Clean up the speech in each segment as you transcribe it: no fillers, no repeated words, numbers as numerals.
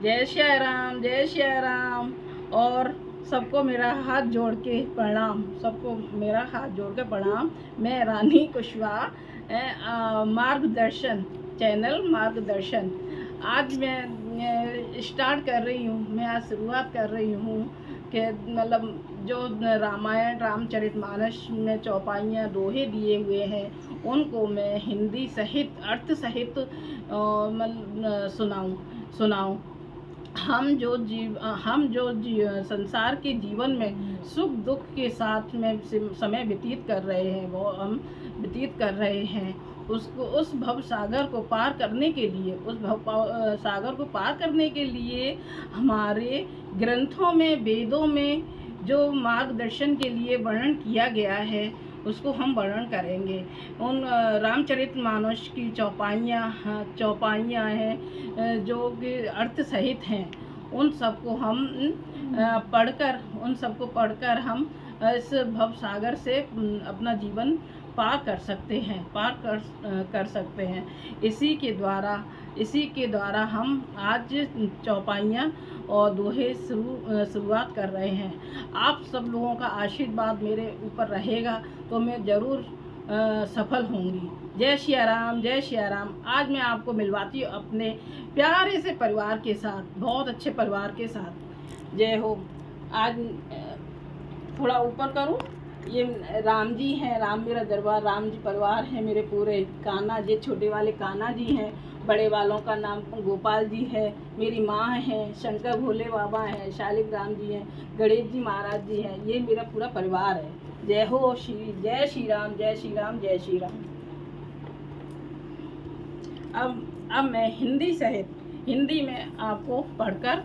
जय श्री राम, जय श्री राम। और सबको मेरा हाथ जोड़ के प्रणाम, सबको मेरा हाथ जोड़ के प्रणाम। मैं रानी कुशवाहा, मार्गदर्शन चैनल मार्गदर्शन। आज मैं स्टार्ट कर रही हूँ, मैं आज शुरुआत कर रही हूँ कि मतलब जो रामायण रामचरितमानस में चौपाइयाँ दोहे दिए हुए हैं उनको मैं हिंदी सहित अर्थ सहित सुनाऊं। हम जो संसार के जीवन में सुख दुख के साथ में समय व्यतीत कर रहे हैं, वो हम व्यतीत कर रहे हैं। उसको उस भव सागर को पार करने के लिए, सागर को पार करने के लिए हमारे ग्रंथों में, वेदों में जो मार्गदर्शन के लिए वर्णन किया गया है उसको हम वर्णन करेंगे। उन रामचरितमानस की चौपाइयाँ हैं जो कि अर्थ सहित हैं, उन सबको हम पढ़कर हम इस भव सागर से अपना जीवन पार कर सकते हैं। इसी के द्वारा हम आज चौपाइयाँ और दोहे शुरुआत कर रहे हैं। आप सब लोगों का आशीर्वाद मेरे ऊपर रहेगा तो मैं ज़रूर सफल होंगी। जय श्री राम, जय श्री राम। आज मैं आपको मिलवाती हूँ अपने प्यारे से परिवार के साथ, बहुत अच्छे परिवार के साथ। जय हो। आज थोड़ा ऊपर करूँ। ये राम जी हैं, राम मेरा दरबार, राम जी परिवार है मेरे पूरे। कान्हा जी, छोटे वाले कान्हा जी हैं, बड़े वालों का नाम गोपाल जी है, मेरी माँ है, शंकर भोले बाबा हैं, शालिग्राम जी हैं, गणेश जी महाराज जी हैं। ये मेरा पूरा परिवार है। जय हो श्री, जय श्री राम, जय श्री राम, जय श्री राम। अब मैं हिंदी में आपको पढ़कर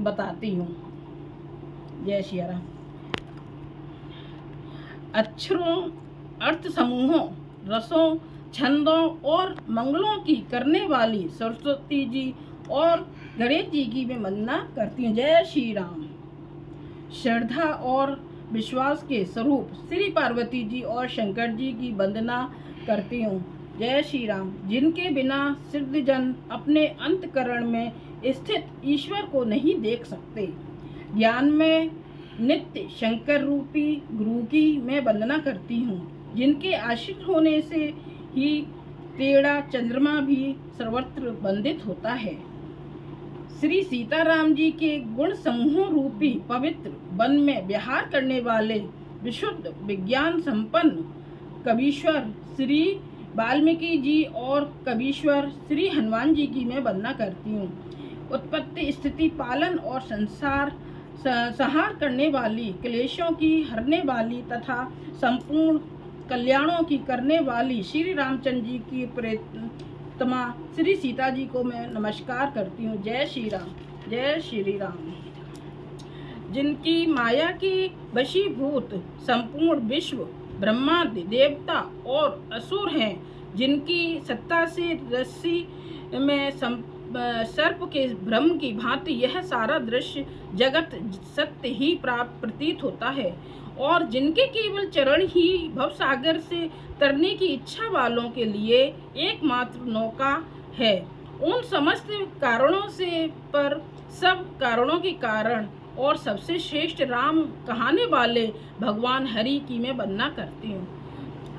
बताती हूँ। जय श्री राम। अक्षरों, अर्थ समूहों, रसों, छंदों और मंगलों की करने वाली सरस्वती जी और गणेश जी की मैं वंदना करती हूँ। जय श्री राम। श्रद्धा और विश्वास के स्वरूप श्री पार्वती जी और शंकर जी की वंदना करती हूँ। जय श्री राम। जिनके बिना सिद्धजन अपने अंतकरण में स्थित ईश्वर को नहीं देख सकते। ज्ञान में नित्य शंकर रूपी गुरु की मैं वंदना करती हूँ। जिनके आश्रित होने से ही टेढ़ा चंद्रमा भी सर्वत्र वंदित होता है। श्री सीताराम जी के गुण समूहों रूपी पवित्र वन में विहार करने वाले विशुद्ध विज्ञान संपन्न कवीश्वर श्री वाल्मीकि जी और कवीश्वर श्री हनुमान जी की मैं वंदना करती हूँ। उत्पत्ति, स्थिति, पालन और संहार करने वाली, क्लेशों की हरने वाली तथा संपूर्ण कल्याणों की करने वाली श्री रामचंद्र जी की प्रियतमा श्री सीता जी को मैं नमस्कार करती हूँ। जय श्री राम, जय श्री राम। जिनकी माया की वशीभूत संपूर्ण विश्व ब्रह्मादि देवता और असुर हैं, जिनकी सत्ता से रस्सी में सर्प के भ्रम की भांति यह सारा दृश्य जगत सत्य ही प्राप्त प्रतीत होता है, और जिनके केवल चरण ही भवसागर से तरने की इच्छा वालों के लिए एकमात्र नौका है। उन समस्त कारणों से पर सब कारणों के कारण और सबसे श्रेष्ठ राम कहाने वाले भगवान हरि की मैं वंदना करती हूँ।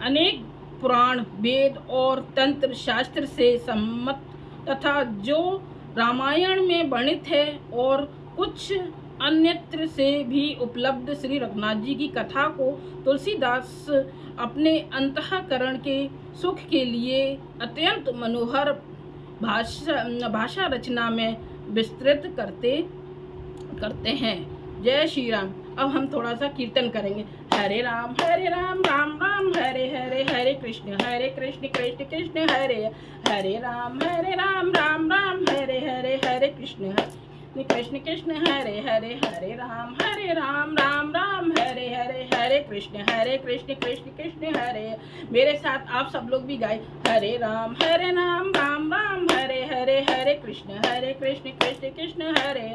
अनेक पुराण, वेद और तंत्र शास्त्र से सम्मत तथा जो रामायण में वर्णित है और कुछ अन्यत्र से भी उपलब्ध श्री रघुनाथ जी की कथा को तुलसीदास अपने अंतःकरण के सुख के लिए अत्यंत मनोहर भाषा रचना में विस्तृत करते हैं। जय श्री राम। अब हम थोड़ा सा कीर्तन करेंगे। हरे राम राम राम हरे हरे, हरे कृष्ण कृष्ण कृष्ण हरे हरे, राम राम हरे हरे, हरे कृष्ण कृष्ण हरे हरे, हरे राम राम हरे हरे, हरे कृष्ण कृष्ण कृष्ण हरे। मेरे साथ आप सब लोग भी गाए। हरे राम राम हरे हरे, हरे कृष्ण कृष्ण कृष्ण हरे,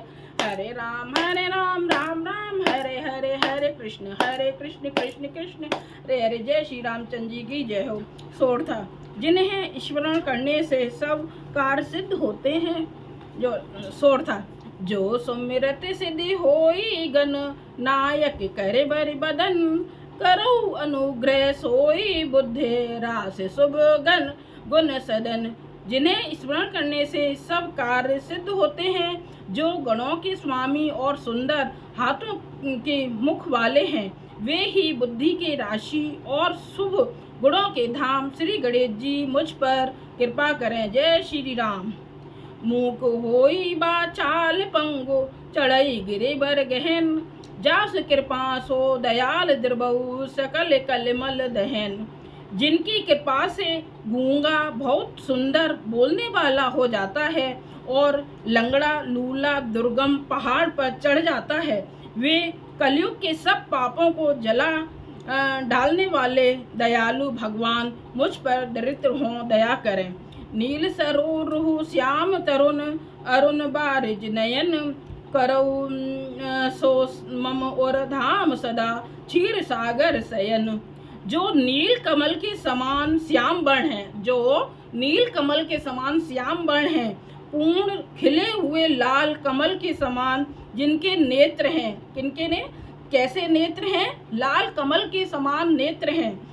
हरे राम राम हरे हरे, हरे कृष्ण कृष्ण कृष्ण हरे हरे। जय श्री रामचंद्र जी की जय हो। सोर्था, जिन्हें स्मरण करने से सब कार्य सिद्ध होते हैं, जो शोर था। जो सुमिरत सिद्धि होई गन, नायक करे बर बदन, करो अनुग्रह सोई बुद्धि, रास शुभ गन गुण सदन। जिन्हें स्मरण करने से सब कार्य सिद्ध होते हैं, जो गणों के स्वामी और सुंदर हाथों के मुख वाले हैं, वे ही बुद्धि के राशि और शुभ गुणों के धाम। श्री गणेश जी मुझ पर कृपा करें। जय श्री राम। मूक होई बाचाल पंगु, चढ़ई गिरे बर गहन, जास कृपा सो दयाल द्रबहु, सकल कलमल दहन। जिनकी कृपा से गूंगा बहुत सुंदर बोलने वाला हो जाता है और लंगड़ा लूला दुर्गम पहाड़ पर चढ़ जाता है, वे कलयुग के सब पापों को जला डालने वाले दयालु भगवान मुझ पर दरिद्र हों, दया करें। नील सरोरुह श्याम तरुण, अरुण बारिज नयन, करौ सो मम और धाम सदा, क्षीर सागर शयन। जो नील कमल के समान श्याम वर्ण है, जो नील कमल के समान श्याम वर्ण है, पूर्ण खिले हुए लाल कमल के समान जिनके नेत्र हैं, किनके ने कैसे नेत्र हैं? लाल कमल के समान नेत्र हैं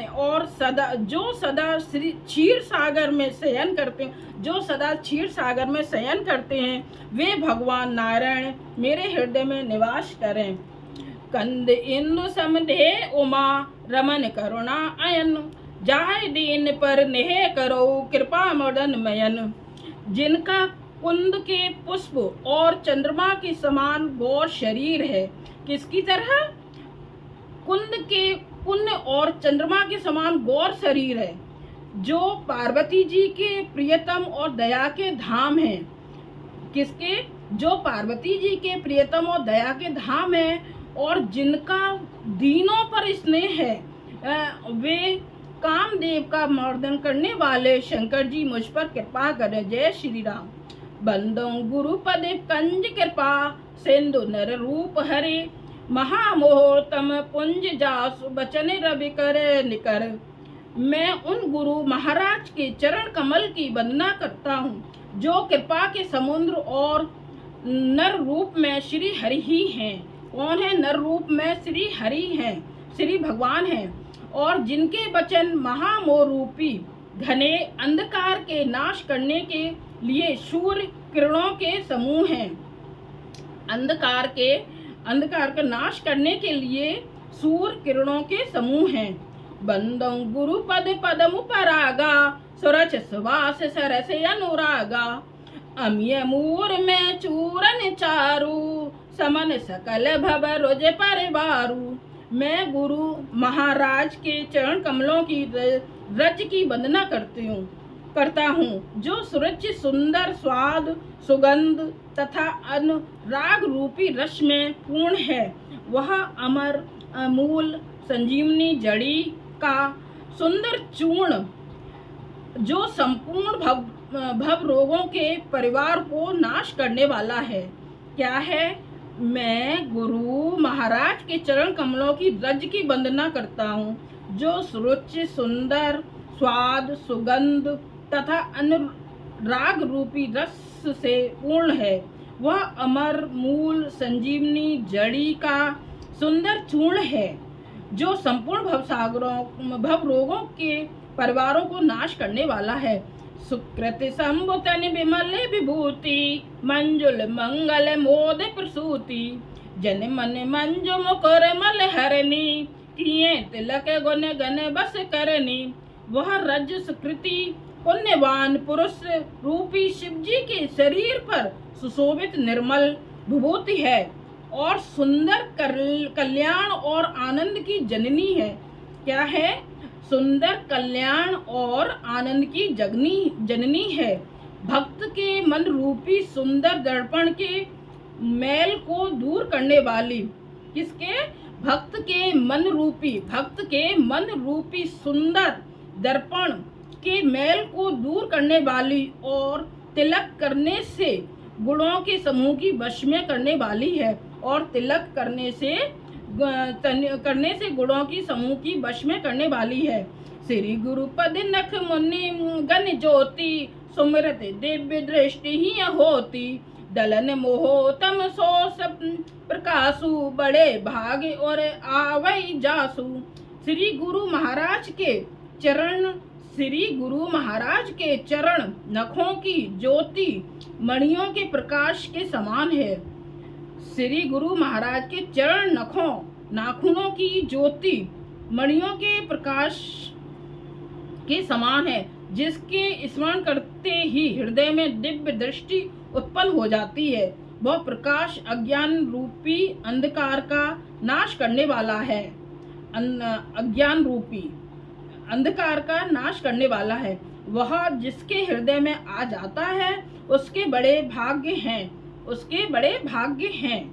और सदा श्री क्षीर सागर में शयन करते हैं, जो सदा क्षीर सागर में शयन करते हैं, वे भगवान नारायण मेरे हृदय में निवास करें। कंद इंदु समधे उमा, रमन करुणा अयन, जाय दीन पर नेह करो कृपा मदन मयन। जिनका कुंद के पुष्प और चंद्रमा के समान गौर शरीर है, किसकी तरह? कुंद के पुण्य और चंद्रमा के समान गौर शरीर है, जो पार्वती जी के प्रियतम और दया के धाम हैं। किसके? जो पार्वती जी के प्रियतम और दया के धाम है, और जिनका दीनों पर स्नेह है, वे कामदेव का मर्दन करने वाले शंकर जी मुझ पर कृपा करें। जय श्री राम। बंदो गुरुपद कंज कृपा, सिंधु नर रूप हरे, महामोहतम पुंज जासु बचन रवि कर निकर। मैं उन गुरु महाराज के चरण कमल की वंदना करता हूँ, जो कृपा के समुद्र और नर रूप में श्री हरि ही हैं। कौन है? नर रूप में श्री हरि हैं, श्री भगवान हैं, और जिनके वचन महामोह रूपी घने अंधकार के नाश करने के लिए सूर्य किरणों के समूह हैं। अंधकार का नाश करने के लिए सूर्य किरणों के समूह हैं। बंदो गुरु पद पदम परागा, सुरच सुवास सरस अनुरागा। अमिय मूर में चूरन चारू, समन सकल भव रुज परिवारू। मैं गुरु महाराज के चरण कमलों की रज की वंदना करता हूँ, जो सूरज सुंदर स्वाद सुगंध तथा अनुराग रूपी रस में पूर्ण है। वह अमर अमूल संजीवनी जड़ी का सुंदर चूर्ण, जो संपूर्ण भव रोगों के परिवार को नाश करने वाला है। क्या है? मैं गुरु महाराज के चरण कमलों की रज की वंदना करता हूँ, जो रुचि सुंदर स्वाद सुगंध तथा अनुराग रूपी रस से पूर्ण है। वह अमर मूल संजीवनी जड़ी का सुंदर चूर्ण है, जो संपूर्ण भव रोगों के परिवारों को नाश करने वाला है। सुकृत संबुतन विमल विभूति, मंजुल मंगल मोद प्रसूति। जन मन मंजु मुकुर मल हरनी, किए तिलक गुण गण बस करनी। वह रज सुकृति पुण्यवान पुरुष रूपी शिव जी के शरीर पर सुशोभित निर्मल विभूति है, और सुंदर कल्याण और आनंद की जननी है। क्या है? सुंदर कल्याण और आनंद की जननी है। भक्त के मन रूपी सुंदर दर्पण के मैल को दूर करने वाली। किसके? भक्त के मन रूपी सुंदर दर्पण के मैल को दूर करने वाली, और तिलक करने से गुणों के समूह की वश में करने वाली है, और तिलक करने से गुणों की समूह की वश में करने वाली है। श्री गुरुपद नख मुनि गण ज्योति, सुमिरत दिव्य दृष्टि ही होती। दलन मोह तम सो सब प्रकाशु, बड़े भाग और आवई जासु। श्री गुरु महाराज के चरण नखों की ज्योति मणियों के प्रकाश के समान है। श्री गुरु महाराज के चरण नाखूनों की ज्योति मणियों के प्रकाश के समान है, जिसके स्मरण करते ही हृदय में दिव्य दृष्टि उत्पन्न हो जाती है। वह प्रकाश अज्ञान रूपी अंधकार का नाश करने वाला है। अज्ञान रूपी अंधकार का नाश करने वाला है। वह जिसके हृदय में आ जाता है उसके बड़े भाग्य हैं।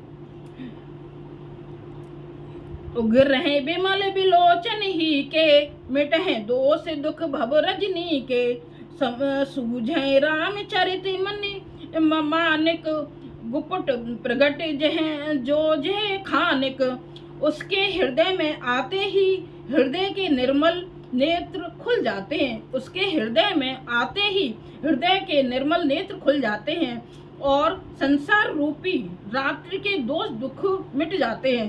उग्र रहे विमल विलोचन ही के, मिटहे दोष दुख भव रजनी के। सूझे राम चरित मन मानिक, गुपट प्रगट जह खानिक। उसके हृदय में आते ही हृदय के निर्मल नेत्र खुल जाते हैं और संसार रूपी रात्रि के दोष दुख मिट जाते हैं।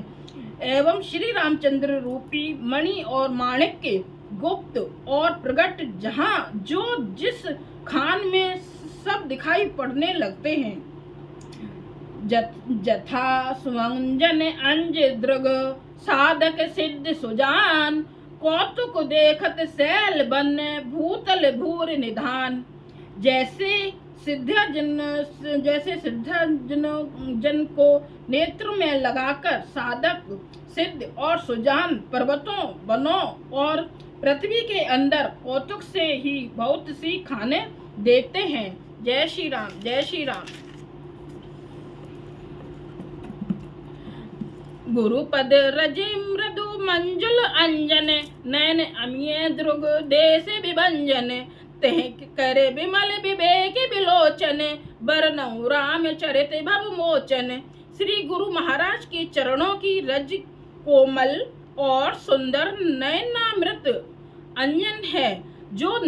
एवं श्री रामचंद्र रूपी मणि और माणिक के गुप्त और प्रगट जो जिस खान में सब दिखाई पड़ने लगते हैं। जथा सुमंजन अंज दृग, साधक सिद्ध सुजान। कौतुक देखत शैल बन, भूतल भूर निधान। जैसे सिद्धजन को नेत्र में लगाकर साधक सिद्ध और सुजान पर्वतों वनों और पृथ्वी के अंदर कौतुक से ही बहुत सी खाने देखते हैं। जय श्री राम, जय श्री राम। गुरुपद रजि मृदु मंजुल अंजन, नैन अमीय द्रुग देश विभंजन। तेह करे विमल विवेक विलोचन, बरनऊ राम चरित भव मोचन। श्री गुरु महाराज के चरणों की रज कोमल और सुंदर नयनामृत अंजन है, जो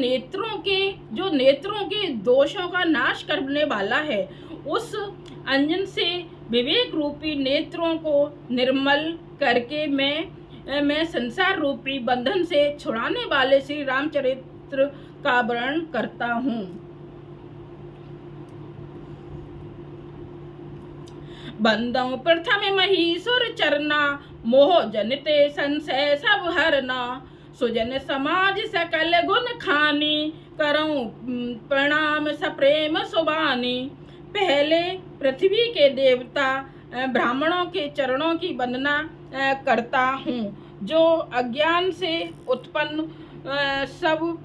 नेत्रों के दोषों का नाश करने वाला है। उस अंजन से विवेक रूपी नेत्रों को निर्मल करके मैं संसार रूपी बंधन से छुड़ाने वाले श्री रामचरित्र का वर्णन करता हूँ। बंदौ प्रथम महीसुर चरना, मोह जनिते संशय सब हरना। सुजन समाज सकल गुण खानी, करऊं प्रणाम सप्रेम सुबानी। पहले पृथ्वी के देवता ब्राह्मणों के चरणों की वंदना करता हूँ, जो अज्ञान से उत्पन्न सब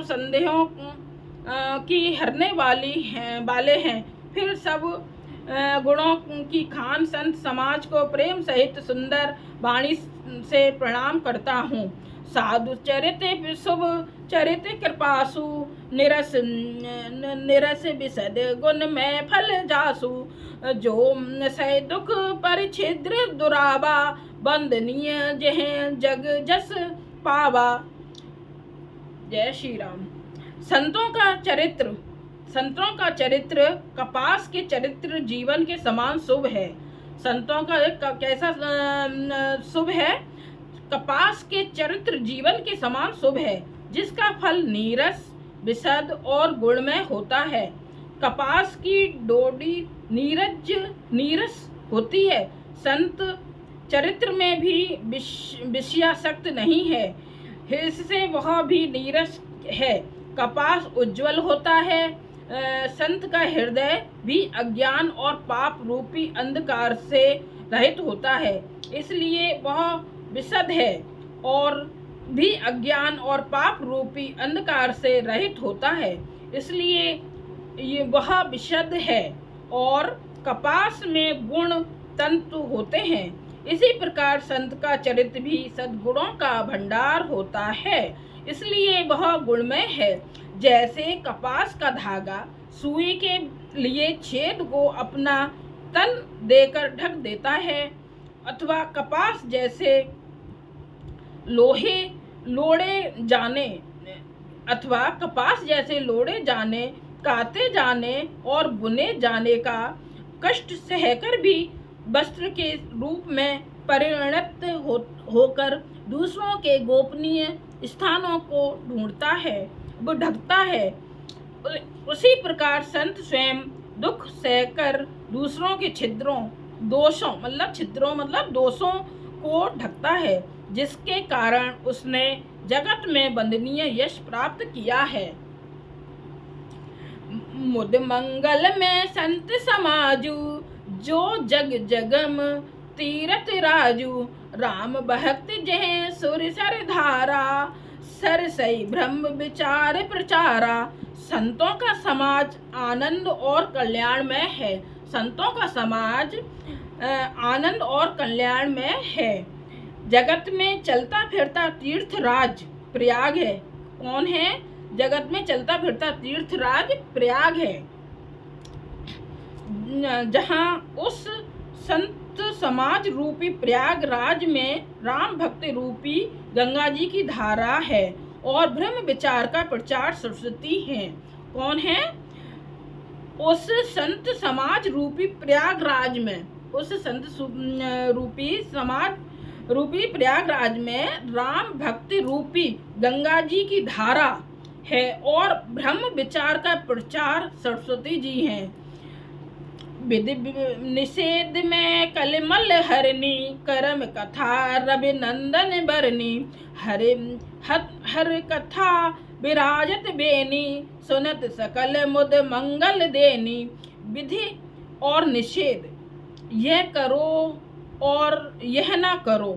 संदेहों की हरने वाले हैं। फिर सब गुणों की खान संत समाज को प्रेम सहित सुंदर वाणी से प्रणाम करता हूँ। साधु चरित शुभ चरित कृपासु, निरस विशद गुण में फल जासु। जो सह दुख परिछिद्र दुरावा, बंदनीय जह जग जस पावा। जय श्री राम। संतों का चरित्र कपास के चरित्र जीवन के समान शुभ है। संतों का कैसा शुभ है? कपास के चरित्र जीवन के समान शुभ है, जिसका फल नीरस विशद और गुणमय होता है। कपास की डोडी नीरस होती है। संत चरित्र में भी विषयासक्त नहीं है, इससे वह भी नीरस है। कपास उज्जवल होता है। संत का हृदय भी अज्ञान और पाप रूपी अंधकार से रहित होता है, इसलिए वह विशद है और भी अज्ञान और पाप रूपी अंधकार से रहित होता है, इसलिए ये वह विशद है। और कपास में गुण तंतु होते हैं। इसी प्रकार संत का चरित्र भी सद्गुणों का भंडार होता है, इसलिए वह गुणमय है। जैसे कपास का धागा सुई के लिए छेद को अपना तन देकर ढक देता है, अथवा कपास जैसे लोड़े जाने अथवा कपास जैसे लोड़े जाने, काते जाने और बुने जाने का कष्ट सहकर भी वस्त्र के रूप में परिणत होकर दूसरों के गोपनीय स्थानों को ढूंढता है, वो ढकता है। उसी प्रकार संत स्वयं दुख सहकर दूसरों के छिद्रों दोषों को ढकता है, जिसके कारण उसने जगत में वंदनीय यश प्राप्त किया है। मुद मंगल में संत समाजू, जो जग जगम तीरथ राजू। राम भक्त जह सुर सर धारा, सर सई ब्रह्म विचार प्रचारा। संतों का समाज आनंद और कल्याणमय है। संतों का समाज आनंद और कल्याणमय है। जगत में चलता फिरता तीर्थराज प्रयाग है। कौन है? जगत में चलता फिरता तीर्थराज प्रयाग है, जहाँ उस संत समाज रूपी प्रयागराज में राम भक्ति रूपी गंगा जी की धारा है और ब्रह्म विचार का प्रचार सरस्वती है। कौन है? उस संत समाज रूपी प्रयागराज में, उस संत रूपी प्रयागराज में राम भक्ति रूपी गंगा जी की धारा है और ब्रह्म विचार का प्रचार सरस्वती जी हैं। विधि निषेध में कलमल हरनी, कर्म कथा रवि नंदन बरनी। हर कथा विराजत बेनी, सुनत सकल मुद मंगल देनी। विधि और निषेध, यह करो और यह ना करो।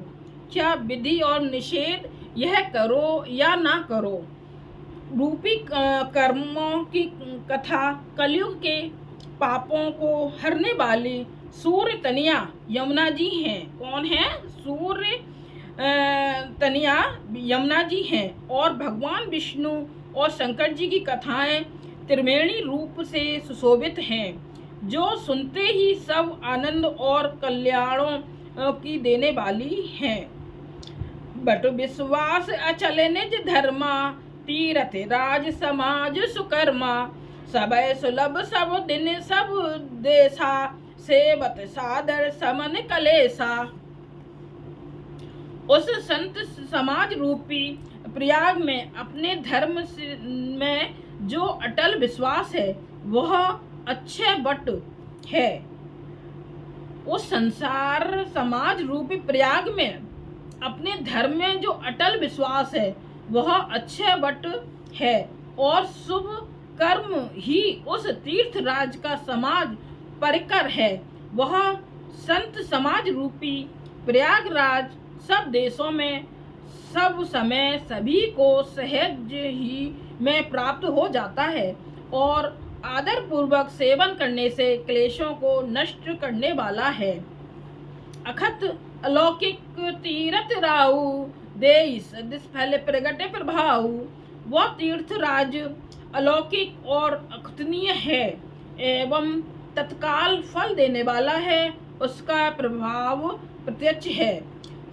क्या विधि और निषेध, यह करो या ना करो रूपी कर्मों की कथा कलयुग के पापों को हरने वाली सूर्य तनिया यमुना जी हैं। कौन है? सूर्य तनिया यमुना जी हैं। और भगवान विष्णु और शंकर जी की कथाएं त्रिवेणी रूप से सुशोभित हैं, जो सुनते ही सब आनंद और कल्याणों की देने वाली हैं। बट विश्वास अचल निज धर्मा, तीरथ राज समाज सुकर्मा। सबय सुलभ सब दिन सब देशा, सेवत सादर समन कलेसा। उस संत समाज रूपी प्रयाग में अपने धर्म में जो अटल विश्वास है वह अच्छे बट है। उस संसार समाज रूपी प्रयाग में अपने धर्म में जो अटल विश्वास है वह अच्छे बट है और शुभ कर्म ही उस तीर्थ राज का समाज परिकर है। वह संत समाज रूपी प्रयागराज सब देशों में सब समय सभी को सहज ही में प्राप्त हो जाता है और आदर पूर्वक सेवन करने से क्लेशों को नष्ट करने वाला है। अखत अलौकिक तीरथ राहु, देई सदिश फल प्रगटे प्रभाऊ। वह तीर्थराज अलौकिक और अखतनीय है एवं तत्काल फल देने वाला है। उसका प्रभाव प्रत्यक्ष है।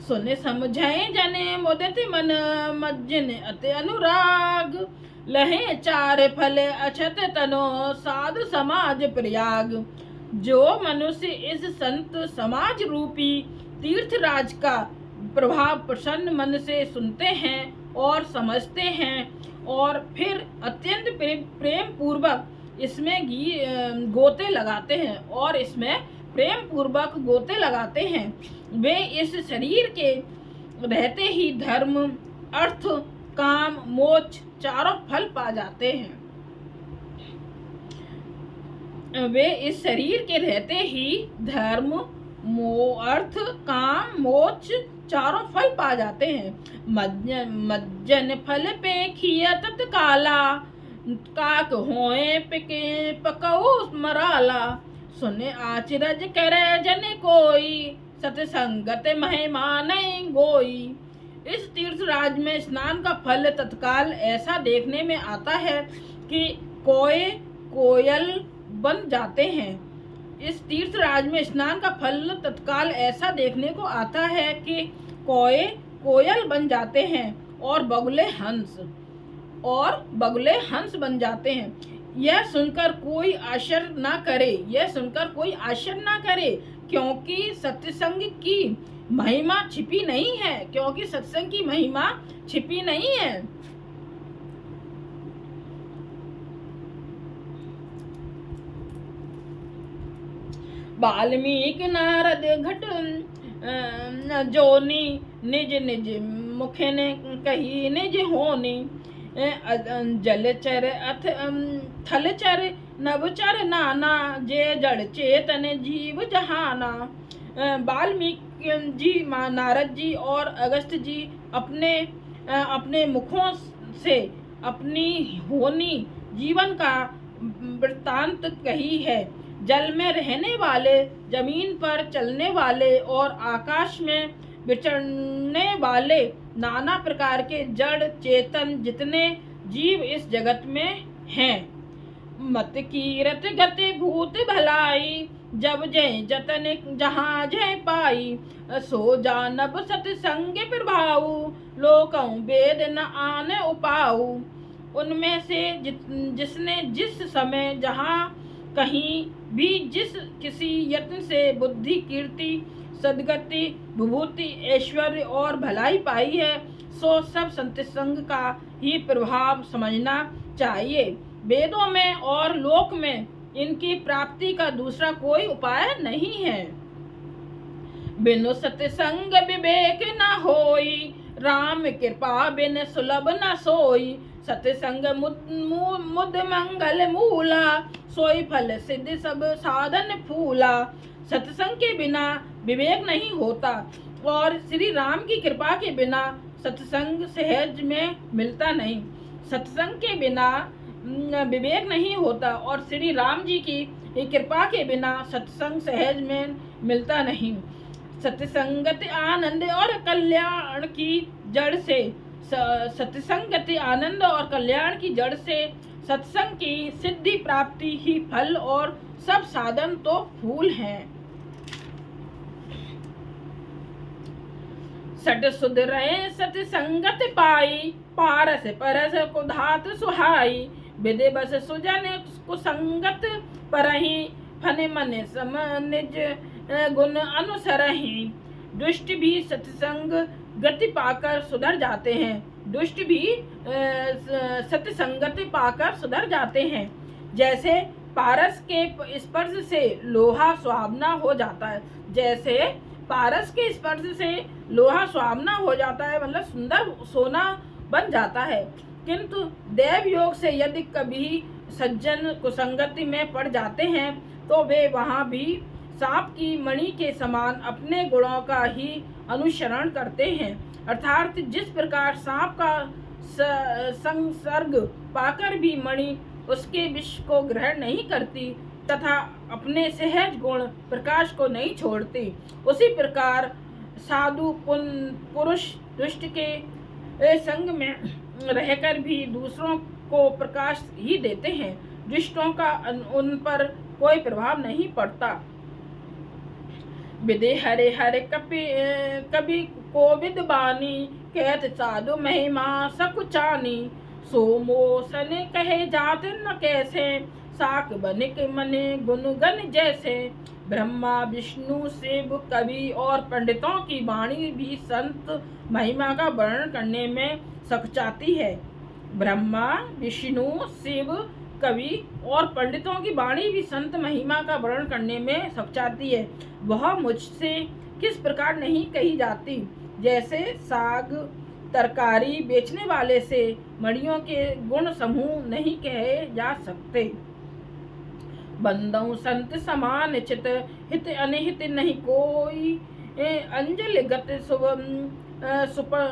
सुने समझाए जने मुदित मन, मज्जन अति अनुराग। लहे चार फल अछत तनो, साधु समाज प्रयाग। जो मनुष्य इस संत समाज रूपी तीर्थराज का प्रभाव प्रसन्न मन से सुनते हैं और समझते हैं और फिर अत्यंत प्रेम पूर्वक इसमें गोते लगाते हैं और इसमें प्रेम पूर्वक गोते लगाते हैं, वे इस शरीर के रहते ही धर्म, अर्थ, काम, मोक्ष चारों फल पा जाते हैं। वे इस शरीर के रहते ही धर्म, अर्थ, काम, मोक्ष चारों फल पा जाते हैं। मज्जन फल पे खिया तत्काला, काक होए पिके पकऊ मराला। सुने आचरज करे जन कोई, सतसंगत महिमान गोई। इस तीर्थराज में स्नान का फल तत्काल ऐसा देखने में आता है कि कोयल बन जाते हैं। इस तीर्थराज में स्नान का फल तत्काल ऐसा देखने को आता है कि कोयल बन जाते हैं और बगुले हंस। और बगुले हंस बन जाते हैं। यह सुनकर कोई आश्चर्य ना करे, क्योंकि सत्संग की महिमा छिपी नहीं है, वाल्मीकि नारद घट जोनी, निज निज मुख ने कही निज होनी। जलचर अथ थलचर नभचर नाना, जे जड़ चेतन जीव जहाना। वाल्मीकि जी, नारद जी और अगस्त जी अपने मुखों से अपनी होनी जीवन का वृत्तांत कही है। जल में रहने वाले, जमीन पर चलने वाले और आकाश में विचरने वाले नाना प्रकार के जड़ चेतन जितने जीव इस जगत में हैं। मत कीरत गति भूत भलाई, जब जय जतन जहाँ जय पाई। सो जानब सतसंग प्रभाऊ, लोकं वेद न आने उपाऊ। उनमें से जिसने जिस समय जहाँ कहीं भी जिस किसी यत्न से बुद्धि, कीर्ति, सद्गति, विभूति, ऐश्वर्य और भलाई पाई है, सो सब सत्संग का ही प्रभाव समझना चाहिए। वेदों में और लोक में इनकी प्राप्ति का दूसरा कोई उपाय नहीं है। बिनु सत्संग विवेक न होई, राम कृपा बिन सुलभ न सोई। सत्संग मुद मंगल मूला, सोई फल सिद्ध सब साधन फूला। सत्संग के बिना विवेक नहीं होता और श्री राम की कृपा के बिना सत्संग सहज में मिलता नहीं। सत्संग के बिना विवेक नहीं होता और श्री राम जी की कृपा के बिना सत्संग सहज में मिलता नहीं। सत्संगत आनंद और कल्याण की जड़ से, सत्संगत आनंद और कल्याण की जड़ से सत्संग की सिद्धि प्राप्ति ही फल और सब साधन तो फूल हैं। सट सुधरे सत्संगत पाई, पारस परस कुधात सुहाई। विदे बस सुजन कुसंगत परहि, फन मन सम निज गुण अनुसरहि। दुष्ट भी सत्संग गति पाकर सुधर जाते हैं, सत्संगति पाकर सुधर जाते हैं। जैसे पारस के स्पर्श से लोहा सुहावना हो जाता है, मतलब सुंदर सोना बन जाता है। किंतु देव योग से यदि कभी सज्जन कुसंगति में पड़ जाते हैं तो वे वहाँ भी सांप की मणि के समान अपने गुणों का ही अनुसरण करते हैं। अर्थात जिस प्रकार सांप का संसर्ग पाकर भी मणि उसके विष को ग्रहण नहीं करती तथा अपने सहज गुण प्रकाश को नहीं छोड़ती, उसी प्रकार साधु पुरुष दुष्ट के संग में रहकर भी दूसरों को प्रकाश ही देते हैं। दुष्टों का उन पर कोई प्रभाव नहीं पड़ता। विदे हरे हरे कभी कोविद बानी, कहत साधु महिमा सकुचानी। सोमोसन कहे जात न कैसे, साक बनिक मने गुणगन जैसे। ब्रह्मा विष्णु शिव कवि और पंडितों की वाणी भी संत महिमा का वर्णन करने में सकचाती है। ब्रह्मा विष्णु शिव कवि और पंडितों की वाणी भी संत महिमा का वर्णन करने में सकचाती है। वह मुझसे किस प्रकार नहीं कही जाती, जैसे साग तरकारी बेचने वाले से मणियों के गुण समूह नहीं कहे जा सकते। बंदौ संत समान चित, हित अनहित नहीं कोई। अंजल गत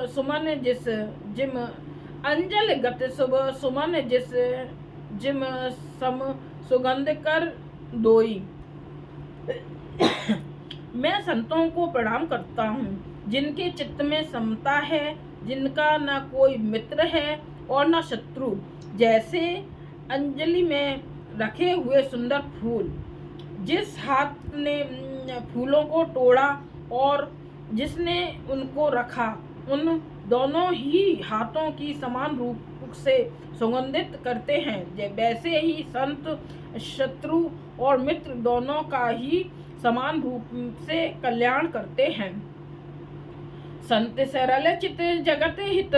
सुमन जिस जिम, अंजल गत सुमन जिस जिम सम सुगंध कर दोई। मैं संतों को प्रणाम करता हूँ जिनके चित्त में समता है, जिनका न कोई मित्र है और न शत्रु। जैसे अंजलि में रखे हुए सुंदर फूल, जिस हाथ ने फूलों को तोड़ा और जिसने उनको रखा, उन दोनों ही हाथों की समान पुष्प से सुगंधित करते हैं, वैसे ही संत शत्रु और मित्र दोनों का ही समान रूप से कल्याण करते हैं। संत सरल चित जगत हित,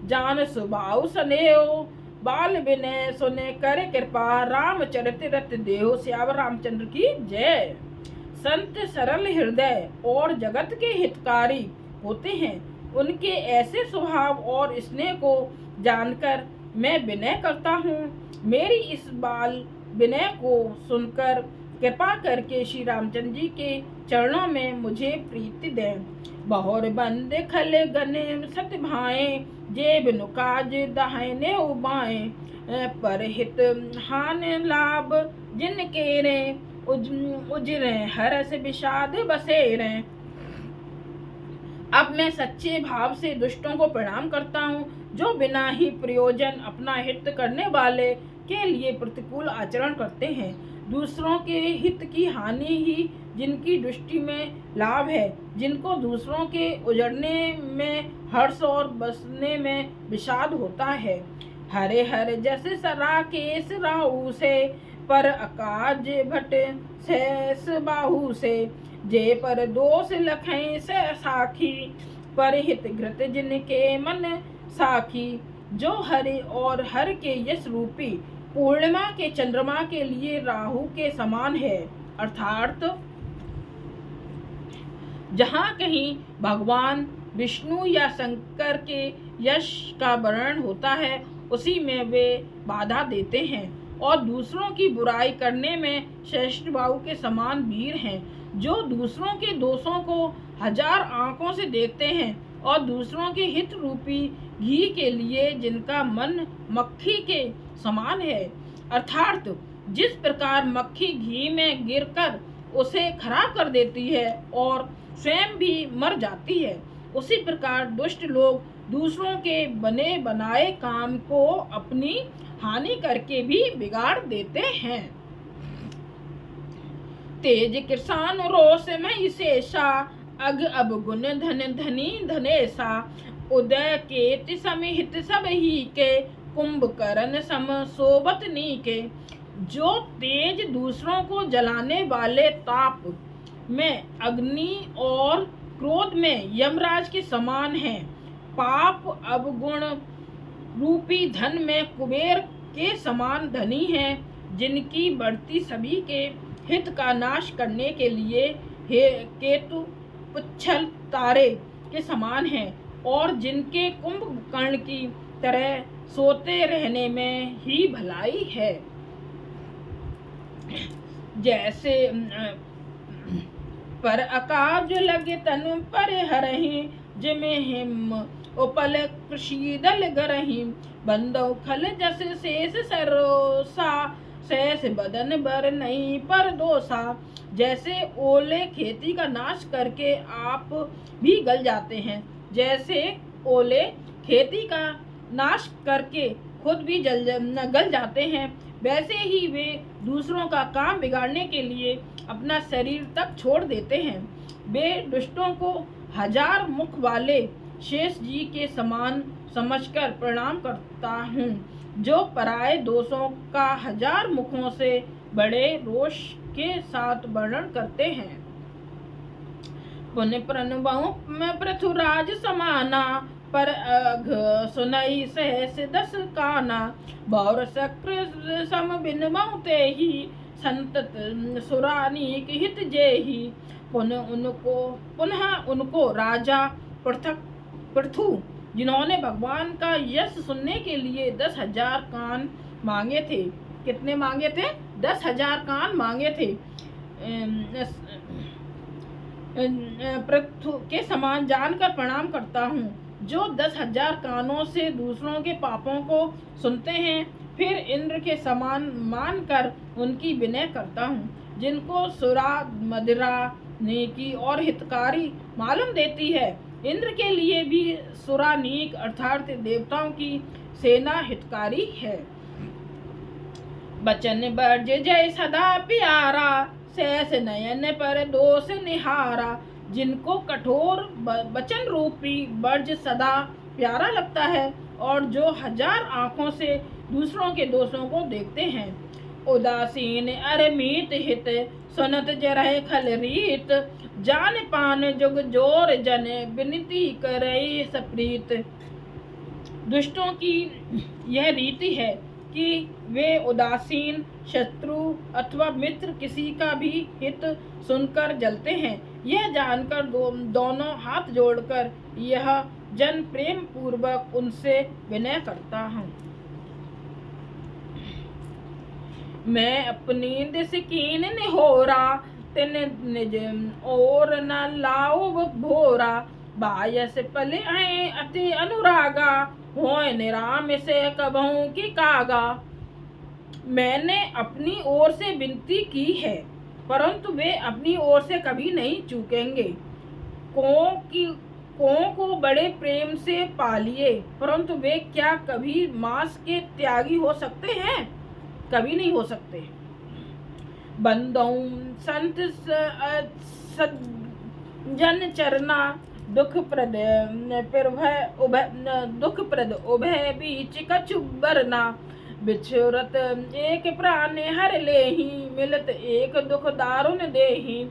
जान स्वभाव स्नेहो, बाल विनय सुने कर कृपा, रामचरित रत देहो। श्याम रामचंद्र की जय। संत सरल हृदय और जगत के हितकारी होते हैं। उनके ऐसे स्वभाव और स्नेह को जानकर मैं विनय करता हूँ। मेरी इस बाल विनय को सुनकर कृपा करके श्री रामचंद्र जी के चरणों में मुझे प्रीति दें। बहुर बंद खल गने सत भाए, जे बिनु काज दाहिने उबाए, पर हित हान लाभ जिनके रे, उजरे हरस विषाद बसेरे। अब मैं सच्चे भाव से दुष्टों को प्रणाम करता हूँ, जो बिना ही प्रयोजन अपना हित करने वाले के लिए प्रतिकूल आचरण करते हैं। दूसरों के हित की हानि ही जिनकी दृष्टि में लाभ है, जिनको दूसरों के उजड़ने में हर्ष और बसने में विषाद होता है। हरे हर जस सरा केस राहु से, पर अकाज भट शेष बाहु से, जे पर दोष लखें से साखी, पर हित घृत जिनके मन साखी। जो हरि और हर के यश रूपी पूर्णिमा के चंद्रमा के लिए राहु के समान है, अर्थात जहाँ कहीं भगवान विष्णु या शंकर के यश का वर्णन होता है, उसी में वे बाधा देते हैं, और दूसरों की बुराई करने में श्रेष्ठ बाहु के समान वीर हैं। जो दूसरों के दोषों को हजार आंखों से देखते हैं और दूसरों के हित रूपी घी के लिए जिनका मन मक्खी के समान है, अर्थात जिस प्रकार मक्खी घी में गिरकर उसे खराब कर देती है और स्वयं भी मर जाती है, उसी प्रकार दुष्ट लोग दूसरों के बने बनाए काम को अपनी हानि करके भी बिगाड़ देते हैं। तेज किसान रोष में शेषा, अग अब गुण धन धनी धनेसा, उदय के समिहित सब ही के, कुंभकर्ण सम सोबत नीके। जो तेज दूसरों को जलाने वाले ताप में अग्नि और क्रोध में यमराज के समान हैं, पाप अवगुण रूपी धन में कुबेर के समान धनी हैं, जिनकी बढ़ती सभी के हित का नाश करने के लिए केतु पुच्छल तारे के समान हैं, और जिनके कुंभकर्ण की तरह सोते रहने में ही भलाई है। जैसे पर अकाज लगे तनु पर हरहि, जिमे हिम उपल कृषिदल गरहि, बंदौ खल जस शेष सरोसा, शेष बदन बर नहीं पर दोसा। जैसे ओले खेती का नाश करके आप भी गल जाते हैं, जैसे ओले खेती का नाश करके खुद भी गल जाते हैं, वैसे ही वे दूसरों का काम बिगाड़ने के लिए अपना शरीर तक छोड़ देते हैं। वे दुष्टों को हजार मुख वाले शेष जी के समान समझकर प्रणाम करता हूँ, जो पराये दोषों का हजार मुखों से बड़े रोष के साथ वर्णन करते हैं। पुण्य प्रणवहु में पृथुराज समाना, पर अघ सुनई सहस दस काना, बौर शक्र सम बिन बहुते ही, संतत सुरानीक हित जेहि। पुनः उनको राजा पृथु, जिन्होंने भगवान का यश सुनने के लिए 10,000 कान मांगे थे। कितने मांगे थे? 10,000 कान मांगे थे। पृथु के समान जानकर प्रणाम करता हूँ, जो 10,000 कानों से दूसरों के पापों को सुनते हैं, फिर इंद्र के समान मानकर उनकी विनय करता हूँ, जिनको सुरा मदिरा नेकी और हितकारी मालूम देती है। इंद्र के लिए भी सुरानीक अर्थात देवताओं की सेना हितकारी है। बचन बर्ज जय सदा प्यारा, शेष नयन पर दोष निहारा। जिनको कठोर वचन रूपी बर्ज सदा प्यारा लगता है और जो 1000 आँखों से दूसरों के दोषों को देखते हैं। उदासीन अरमीत हित सुनत जरह खल रीत जान पान जुग जोर जन विनती करई सप्रीत। दुष्टों की यह रीति है कि वे उदासीन, शत्रु अथवा मित्र किसी का भी हित सुनकर जलते हैं। यह जानकर दोनों हाथ जोड़कर यह जन प्रेम पूर्वक उनसे विनय करता हूँ। मैं अपनी दिस कीन निहोरा तिन निज और न लाओ भोरा बायस पले अति अनुरागा होय निराम से कबहू की कागा। मैंने अपनी ओर से विनती की है परंतु वे अपनी ओर से कभी नहीं चूकेंगे। कों को बड़े प्रेम से पालिए परंतु वे क्या कभी मांस के त्यागी हो सकते हैं? कभी नहीं हो सकते। बंदों संत जन चरना दुख प्रद उभय बीच कछु बरना बिछुरत एक प्राण हर लेहि मिलत एक दुख दारुण देहि।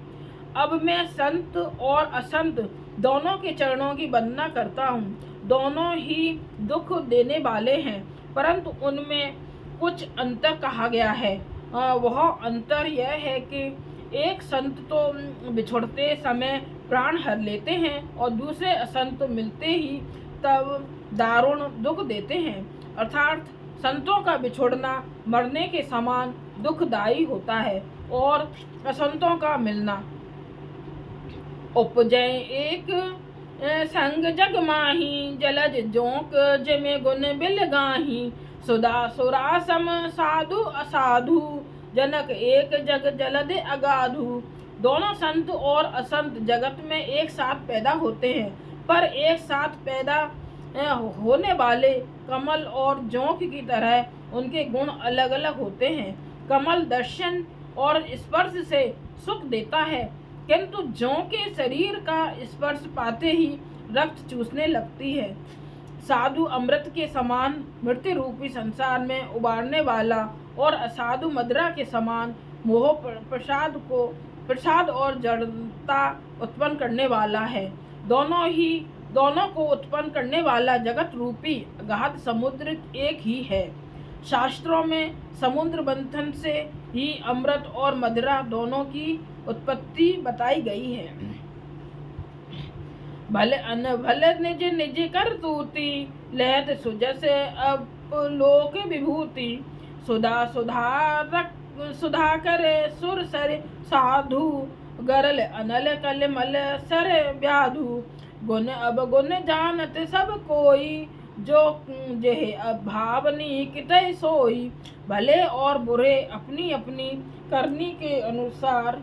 अब मैं संत और असंत दोनों के चरणों की वंदना करता हूँ। दोनों ही दुख देने वाले हैं परंतु उनमें कुछ अंतर कहा गया है। वह अंतर यह है कि एक संत तो बिछुड़ते समय प्राण हर लेते हैं और दूसरे असंत मिलते ही तब दारुण दुख देते हैं। अर्थात संतों का बिछुड़ना मरने के समान दुखदायी होता है और असंतों का मिलना। उपजय एक संग जग माही जलज जोंक जमे गुण बिल गाही सुधा सुरा सम साधु असाधु जनक एक जग जलद अगाधु। दोनों संत और असंत जगत में एक साथ पैदा होते हैं पर एक साथ पैदा होने वाले कमल और जोंक की तरह उनके गुण अलग अलग होते हैं। कमल दर्शन और स्पर्श से सुख देता है किंतु जोंक के शरीर का स्पर्श पाते ही रक्त चूसने लगती है। साधु अमृत के समान मृत्यु रूपी संसार में उबारने वाला और असाधु मदिरा के समान मोह प्रसाद और जड़ता उत्पन्न करने वाला है। दोनों को उत्पन्न करने वाला जगत रूपी अगाध समुद्र एक ही है। शास्त्रों में समुद्र मंथन से ही अमृत और मदिरा दोनों की उत्पत्ति बताई गई है। भले अन भले निज निज कर तूती लहत सुजस अपलोक विभूति सुधा करे सुर सर साधु गरल अनल कल मल सर व्याधु। गुण अब गुण जानत सब कोई जो जेह भावनी कितय सोई। भले और बुरे अपनी अपनी करनी के अनुसार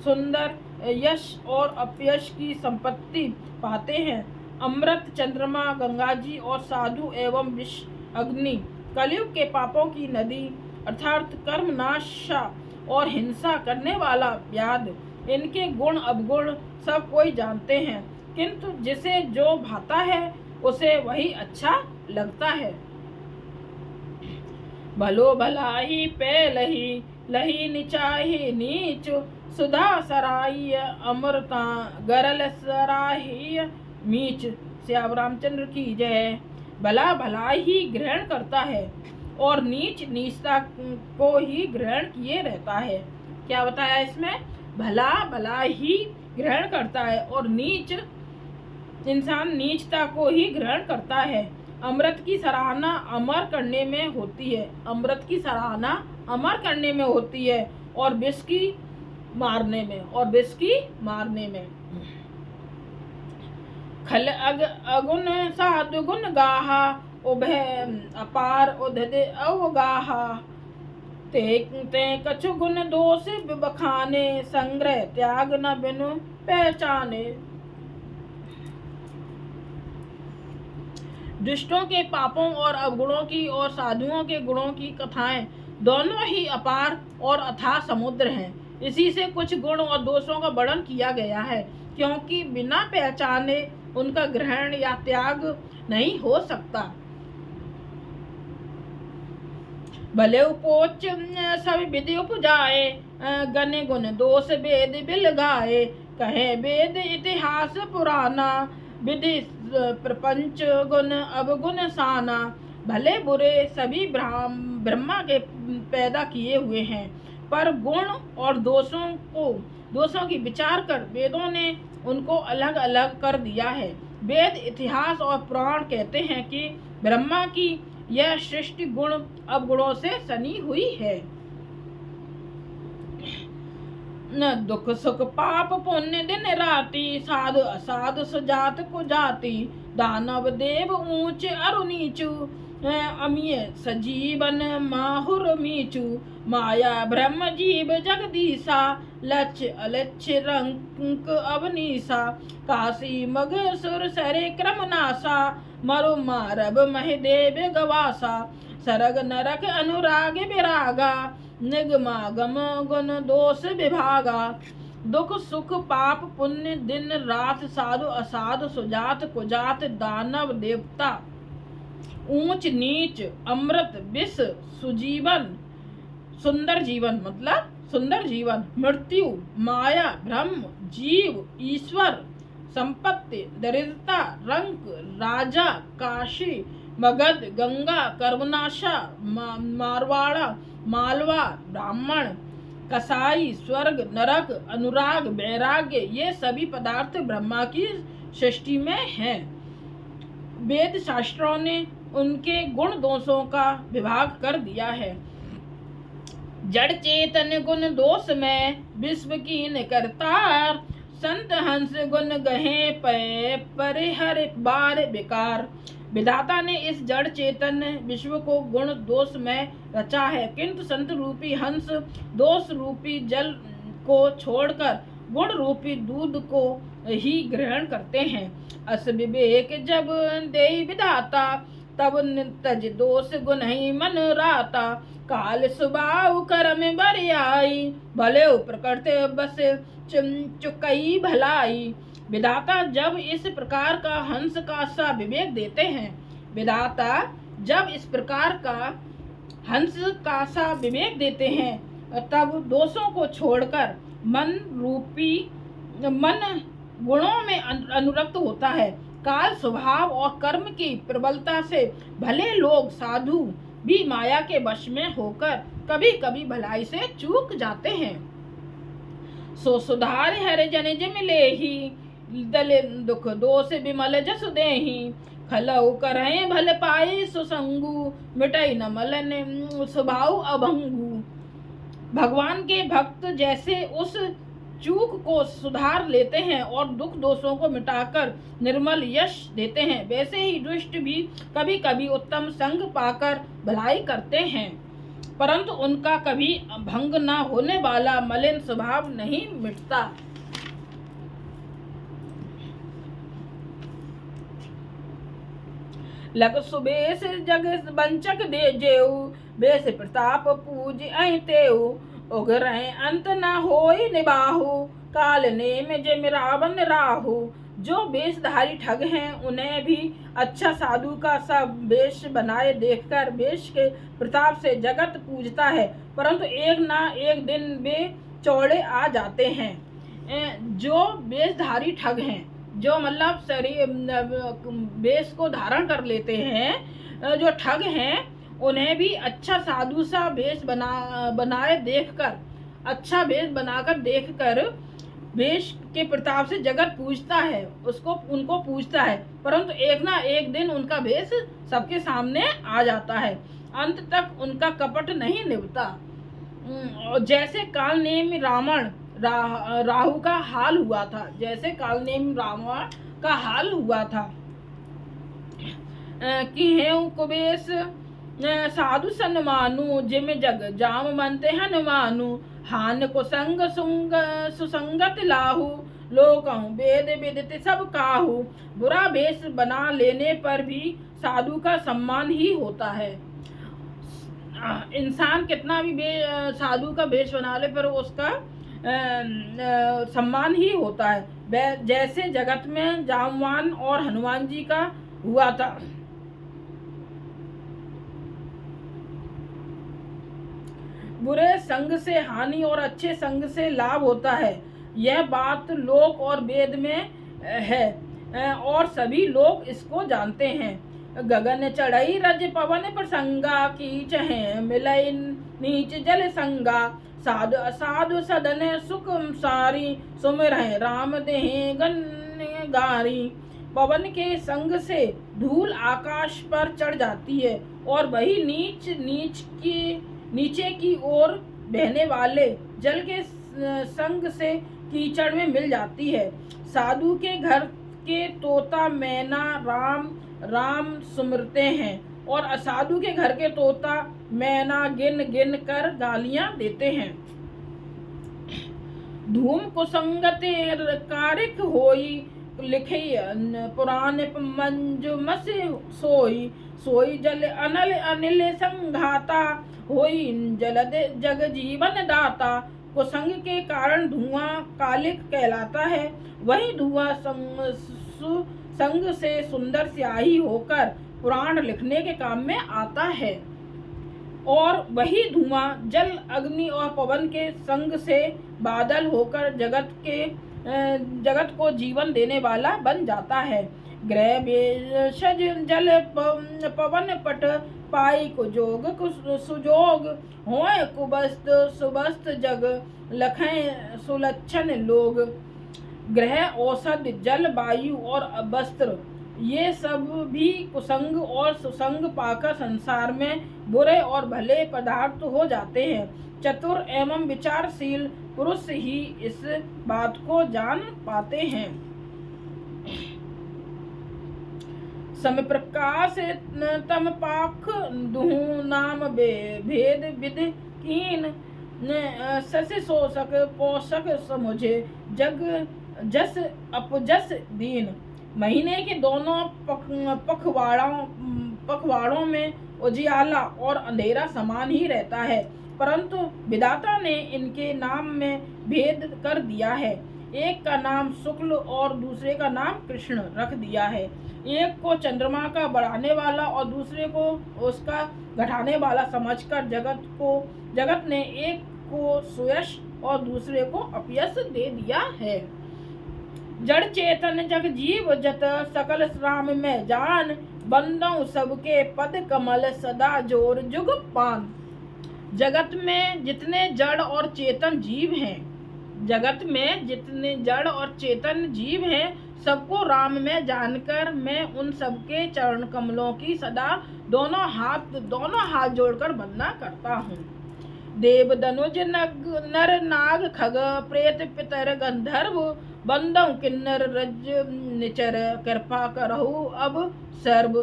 सुंदर यश और अपयश की संपत्ति पाते हैं। अमृत चंद्रमा गंगा जी और साधु एवं विष अग्नि कलयुग के पापों की नदी अर्थात कर्म नाशा और हिंसा करने वाला व्याध इनके गुण अवगुण सब कोई जानते हैं किंतु जिसे जो भाता है उसे वही अच्छा लगता है। भलो भलाई पे लही लही निचाही नीच सुधा सराय अमृता गरल सराही मीच। श्याम रामचंद्र की जय। भला भला ही ग्रहण करता है और नीच नीचता को ही ग्रहण किए रहता है। क्या बताया इसमें? भला भला ही ग्रहण करता है और नीच इंसान नीचता को ही ग्रहण करता है। अमृत की सराहना अमर करने में होती है। अमृत की सराहना अमर करने में होती है और विष की मारने में। खल अगुण साधु गुण गाहा उभय अपार उधे अवगाहा ते कछु गुण दोष बखाने संग्रह त्याग न बिनु पहचाने। दुष्टों के पापों और अवगुणों की और साधुओं के गुणों की कथाएं दोनों ही अपार और अथाह समुद्र हैं। इसी से कुछ गुण और दोषों का वर्णन किया गया है क्योंकि बिना पहचाने उनका ग्रहण या त्याग नहीं हो सकता। भले उपोच सब विधि उपजाए, गण गुण दोष वेद बिल गाए। कहे वेद इतिहास पुराना, विधि प्रपंच गुण अवगुण साना। भले बुरे सभी ब्रह्मा के पैदा किए हुए हैं, पर गुण और दोषों की विचार कर वेदों ने उनको अलग अलग कर दिया है। वेद इतिहास और पुराण कहते हैं कि ब्रह्मा की यह सृष्टि गुण अवगुणों से सनी हुई है। न दुख सुख पाप पुण्य दिन राति, साधु असाधु सुजात कुजाति। दानव देव ऊंच अरु नीचु, अमीय सजीवन माहुर मीचु। माया ब्रह्म जीव जगदीसा, लक्ष्य अलक्ष्य रंक अवनीसा। काशी मग सुर सरे क्रम नासा, मरु मारब महदेव गवासा। सरग नरक अनुराग विरागा, निगमागम गुण दोष विभागा। दुख सुख पाप पुण्य दिन रात, साधु असाधु सुजात कुजात। दानव देवता ऊंच नीच, अमृत विष सुजीवन, सुंदर जीवन मतलब सुंदर जीवन। मृत्यु माया ब्रह्म जीव ईश्वर। संपत्ति दरिद्रता रंक राजा। काशी मगध गंगा कर्मनाशा। मारवाड़ा मालवा ब्राह्मण। कसाई स्वर्ग नरक अनुराग वैराग्य। ये सभी पदार्थ ब्रह्मा की सृष्टि में हैं। वेद शास्त्रों ने उनके गुण दोषों का विभाग कर दिया है। जड़ चेतन गुण दोष में विश्व कीन करतार। संत हंस गुण गहे पे परिहर बार बेकार। विधाता ने इस जड़ चेतन विश्व को गुण दोष में रचा है, किंतु संत रूपी हंस दोष रूपी जल को छोड़कर गुण रूपी दूध को ही ग्रहण करते हैं। अस विवेक जब दे विधाता, तब तज दोष गुण ही मन राता। काल सुबाऊ कर्म बरियाई, भले प्रकृति बस चुकई भलाई। विधाता जब इस प्रकार का हंस का सा विवेक देते हैं, विधाता जब इस प्रकार का हंस का सा विवेक देते हैं, तब दोषों को छोड़कर मन गुणों में अनुरक्त होता है। काल स्वभाव और कर्म की प्रबलता से भले लोग साधु भी माया के वश में होकर कभी कभी भलाई से चूक जाते हैं। सो सुधार हर जन जिम लेहि, दले दुख दोष विमल जस देहि। खलऊ करहि भल पाए सुसंगु, मिटई न मलन स्वभाव अभंगु। भगवान के भक्त जैसे उस चूक को सुधार लेते हैं और दुख दोषों को मिटाकर निर्मल यश देते हैं, वैसे ही दुष्ट भी कभी कभी उत्तम संग पाकर भलाई करते हैं, परंतु उनका कभी भंग न होने वाला मलिन स्वभाव नहीं मिटता। लग सुबेश जग बंचक दे जेऊ, बेस प्रताप पूज तेऊ। उगरहि अंत न होई निबाहु, काल नेम जिम रावण राहु। जो वेशधारी ठग हैं उन्हें भी अच्छा साधु का सा वेश बनाए देखकर वेश के प्रताप से जगत पूजता है, परंतु एक ना एक दिन वे चौड़े आ जाते हैं। जो वेशधारी ठग हैं, जो मतलब शरीर वेश को धारण कर लेते हैं, जो ठग हैं, उन्हें भी अच्छा साधु सा वेश बनाए देखकर, अच्छा वेश बनाकर देखकर वेश के प्रताप से जगत पूजता है, उनको पूजता है, परंतु एक ना एक दिन उनका वेश सबके सामने आ जाता है। अंत तक उनका कपट नहीं निभता। जैसे कालनेमी रावण राहु का हाल हुआ था, जैसे कालनेमी रावण का हाल हुआ था कि हेउ कुबेश साधु सन्मानु, जिम जग जाम मनते हनुमानु। हान को संग सुसंगत लाहू, लोकहु वेद विदित सब काहू। बुरा वेश बना लेने पर भी साधु का सम्मान ही होता है। इंसान कितना भी साधु का वेश बना ले पर उसका सम्मान ही होता है। जैसे जगत में जामवान और हनुमान जी का हुआ था। बुरे संग से हानि और अच्छे संग से लाभ होता है। यह बात लोक और वेद में है और सभी लोग इसको जानते हैं। गगन चढ़ई रज पवन प्रसंगा, कीच है मिलई नीच जल संगा। साधु असाधु सदन सुख सारी, सुमिर है राम देह गन गारी। पवन के संग से धूल आकाश पर चढ़ जाती है और वही नीचे की ओर बहने वाले जल के संग से कीचड़ में मिल जाती है। साधु के घर के तोता मैना राम राम सुमरते हैं और असाधु के घर के तोता मैना गिन गिन कर गालियां देते हैं। धूम कुसंगते कारिक होई, लिखे पुराण मंजुमस सोई। सोई जल अनल अनिल संघाता, होई जलद जग जीवन दाता। कुसंग के कारण धुआं कालिक कहलाता है। वही धुआं संग से सुंदर स्याही होकर पुराण लिखने के काम में आता है और वही धुआं जल अग्नि और पवन के संग से बादल होकर जगत को जीवन देने वाला बन जाता है। ग्रह भेषज जल पवन पट, पाई कुजोग सुजोग। होय कुबस्त सुबस्त जग, लखें सुलक्षण लोग। ग्रह औषध जल वायु और वस्त्र ये सब भी कुसंग और सुसंग पाकर संसार में बुरे और भले पदार्थ हो जाते हैं। चतुर एवं विचारशील पुरुष ही इस बात को जान पाते हैं। सम प्रकाश तम पाख दुहु नाम भेद विद कीन। सस शोषक पोषक समुझे, जग जस अपजस दीन। महीने के दोनों पखवाड़ों में उजियाला और अंधेरा समान ही रहता है, परंतु विधाता ने इनके नाम में भेद कर दिया है। एक का नाम शुक्ल और दूसरे का नाम कृष्ण रख दिया है। एक को चंद्रमा का बढ़ाने वाला और दूसरे को उसका घटाने वाला समझकर जगत ने एक को सुयश और दूसरे को अपयश दे दिया है। जड़ चेतन जग जीव जत, सकल राम में जान। बंदों सबके पद कमल, सदा जोर जुग पान। जगत में जितने जड़ और चेतन जीव हैं सबको राम में जानकर मैं उन सबके चरण कमलों की सदा दोनों हाथ जोड़कर वंदना करता हूँ। देव दनुज नर नाग खग, प्रेत पितर गंधर्व। बंदौ किन्नर रज निचर, कृपा करहु अब सर्व।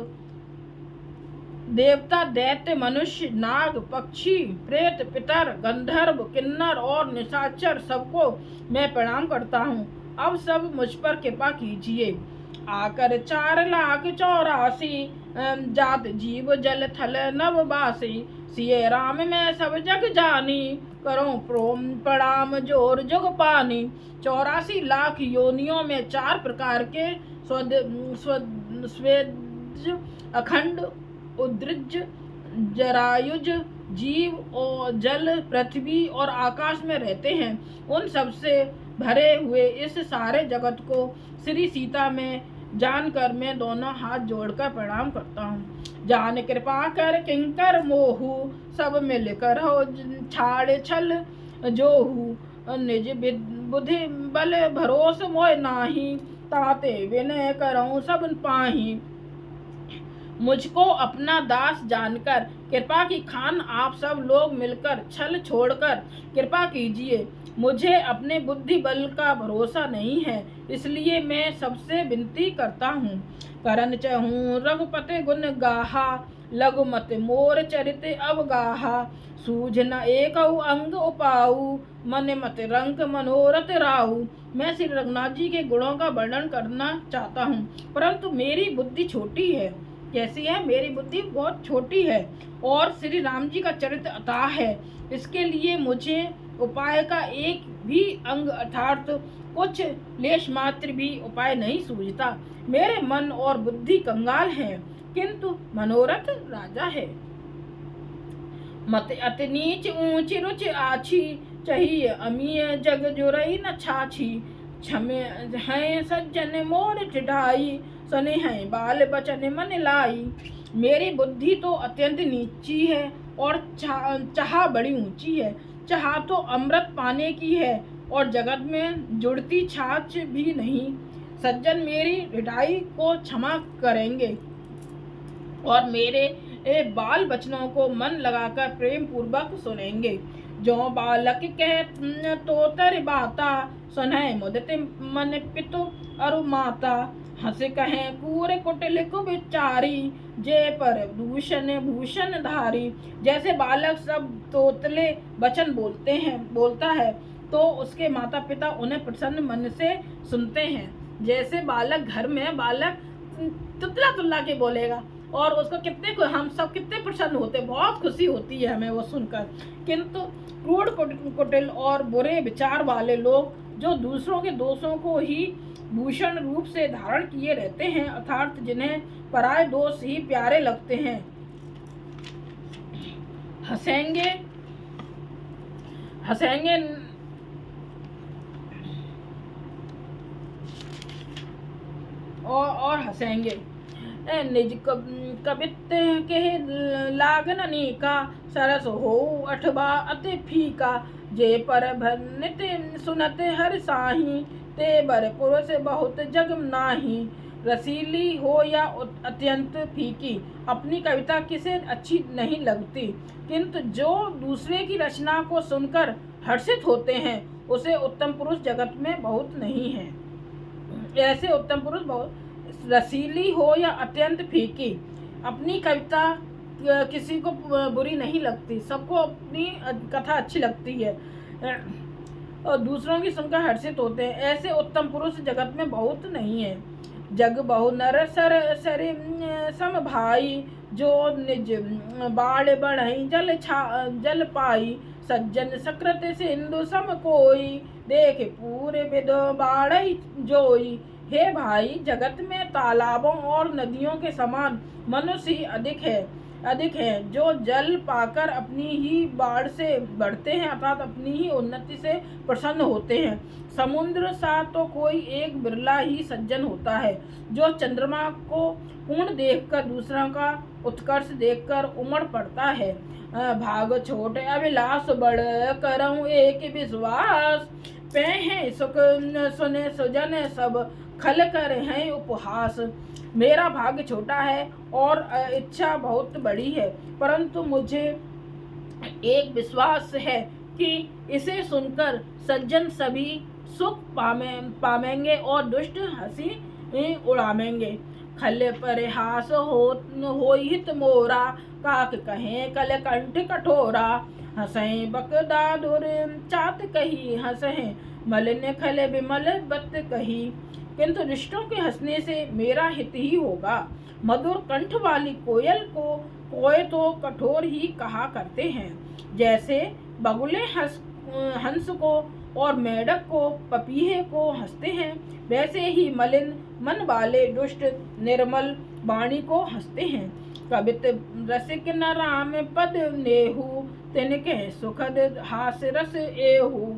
देवता दैत्य मनुष्य नाग पक्षी प्रेत पितर गंधर्व किन्नर और निशाचर सबको मैं प्रणाम करता हूँ। अब सब मुझ पर कृपा कीजिए। आकर 4,84,000 जात जीव जल थल नववासी। सिए राम में सब जग जानी, करो प्रणाम जोर जुग पानी। 84 लाख योनियों में 4 प्रकार के स्वेज अखंड उद्रज जरायुज जीव और जल पृथ्वी और आकाश में रहते हैं। उन सबसे भरे हुए इस सारे जगत को श्री सीता में जानकर मैं दोनों हाथ जोड़कर प्रणाम करता हूँ। जान कृपा कर किंकर मोहू, सब मिलकर हो छाड़ छल जोहू। निज बुद्धि बल भरोस मोय नाही, ताते विनय करऊं सब पाही। मुझको अपना दास जानकर कृपा की खान आप सब लोग मिलकर छल छोड़कर कृपा कीजिए। मुझे अपने बुद्धि बल का भरोसा नहीं है, इसलिए मैं सबसे विनती करता हूँ। करन चहूँ रघुपति गुण गाहा, लघुमत मोर चरित अवगाहा। सूझ न एक अंग उपाऊ, मन मत रंग मनोरथ राहु। मैं श्री रघुनाथ जी के गुणों का वर्णन करना चाहता हूँ, परंतु मेरी बुद्धि छोटी है। कैसी है? मेरी बुद्धि बहुत छोटी है और श्री राम जी का चरित्र अथाह है। इसके लिए मुझे उपाय का एक भी अंग अर्थात कुछ लेश मात्र भी उपाय नहीं सूझता। मेरे मन और बुद्धि कंगाल हैं, किंतु मनोरथ राजा है। मत अति नीच ऊंची रुचि आछी, चाहिए अमीय जग जोरई न छाछी। छमे हैं सज्जन मोर चिढ़ाई, सने हैं बाल बचन मन लाई। मेरी बुद्धि तो अत्यंत नीची है और चाह बड़ी ऊंची है। चाह तो अमृत पाने की है और जगत में जुड़ती छाछ भी नहीं। सज्जन मेरी रिढ़ाई को क्षमा करेंगे और मेरे बाल बचनों को मन लगाकर प्रेम पूर्वक सुनेंगे। जो बालक कह तो तर बाता, सुनह मुदते मन पितु अरु माता। हंस कहे कूर कुटिल कुविचारी, जे पर भूषण भूषण धारी। जैसे बालक सब तोतले वचन बोलता है तो उसके माता पिता उन्हें प्रसन्न मन से सुनते हैं। जैसे बालक घर में बालक तुतला तुतला के बोलेगा और उसको हम सब कितने प्रसन्न होते, बहुत खुशी होती है हमें वो सुनकर। किंतु क्रूर कुटिल और बुरे विचार वाले लोग जो दूसरों के दोषों को ही भूषण रूप से धारण किए रहते हैं, अर्थात जिन्हें पराये दोष ही प्यारे लगते हैं, हंसेंगे और हंसेंगे। निज कवित्त के लागननी का, सरस हो अठबा अति फीका। जे पर भनित सुनत हर साही, ते बर पुरुष बहुत जग नाही। रसीली हो या अत्यंत फीकी, अपनी कविता किसे अच्छी नहीं लगती, किंतु जो दूसरे की रचना को सुनकर हर्षित होते हैं, उसे उत्तम पुरुष जगत में बहुत नहीं है। ऐसे उत्तम पुरुष बहुत रसीली हो या अत्यंत फीकी, अपनी कविता किसी को बुरी नहीं लगती, सबको अपनी कथा अच्छी लगती है और दूसरों की सुनकर हर्षित होते हैं। ऐसे उत्तम पुरुष जगत में बहुत नहीं है। जग बहु नर सर सम भाई, जो निज बाढ़ बढ़ई जल पाई। सज्जन सकृत सिंधु सम कोई, देख पूरे विद बाढ़ई जोई। हे भाई, जगत में तालाबों और नदियों के समान मनुष्य ही अधिक है जो जल पाकर अपनी ही बाढ़ से बढ़ते हैं, अर्थात अपनी ही उन्नति से प्रसन्न होते हैं। समुद्र सा तो कोई एक बिरला ही सज्जन होता है, जो चंद्रमा को पूर्ण देखकर दूसरों का उत्कर्ष देखकर उमड़ पड़ता है। भाग छोटे अभिलाष बड़, करऊं एक विश्वास। पे हैं सुख सुने सुजन सब, खल कर हैं उपहास। मेरा भाग्य छोटा है और इच्छा बहुत बड़ी है, परंतु मुझे एक विश्वास है कि इसे सुनकर सज्जन सभी सुख पामेंगे और दुष्ट हंसी उड़ामेंगे। खल परिहास हो हित मोरा, काक कहें कल कंठ कठोरा। हंसें बकदादुर चात कही, हंसें मलिन खल विमल बत कही। किंतु दुष्टों के हंसने से मेरा हित ही होगा। मधुर कंठ वाली कोयल को कोय तो कठोर ही कहा करते हैं, जैसे बगुले हंस को और मेढक को पपीहे को हंसते हैं, वैसे ही मलिन मन वाले दुष्ट निर्मल वाणी को हंसते हैं। कवित रसिक न राम पद नेहु, तिनके सुखद हास रस एहु।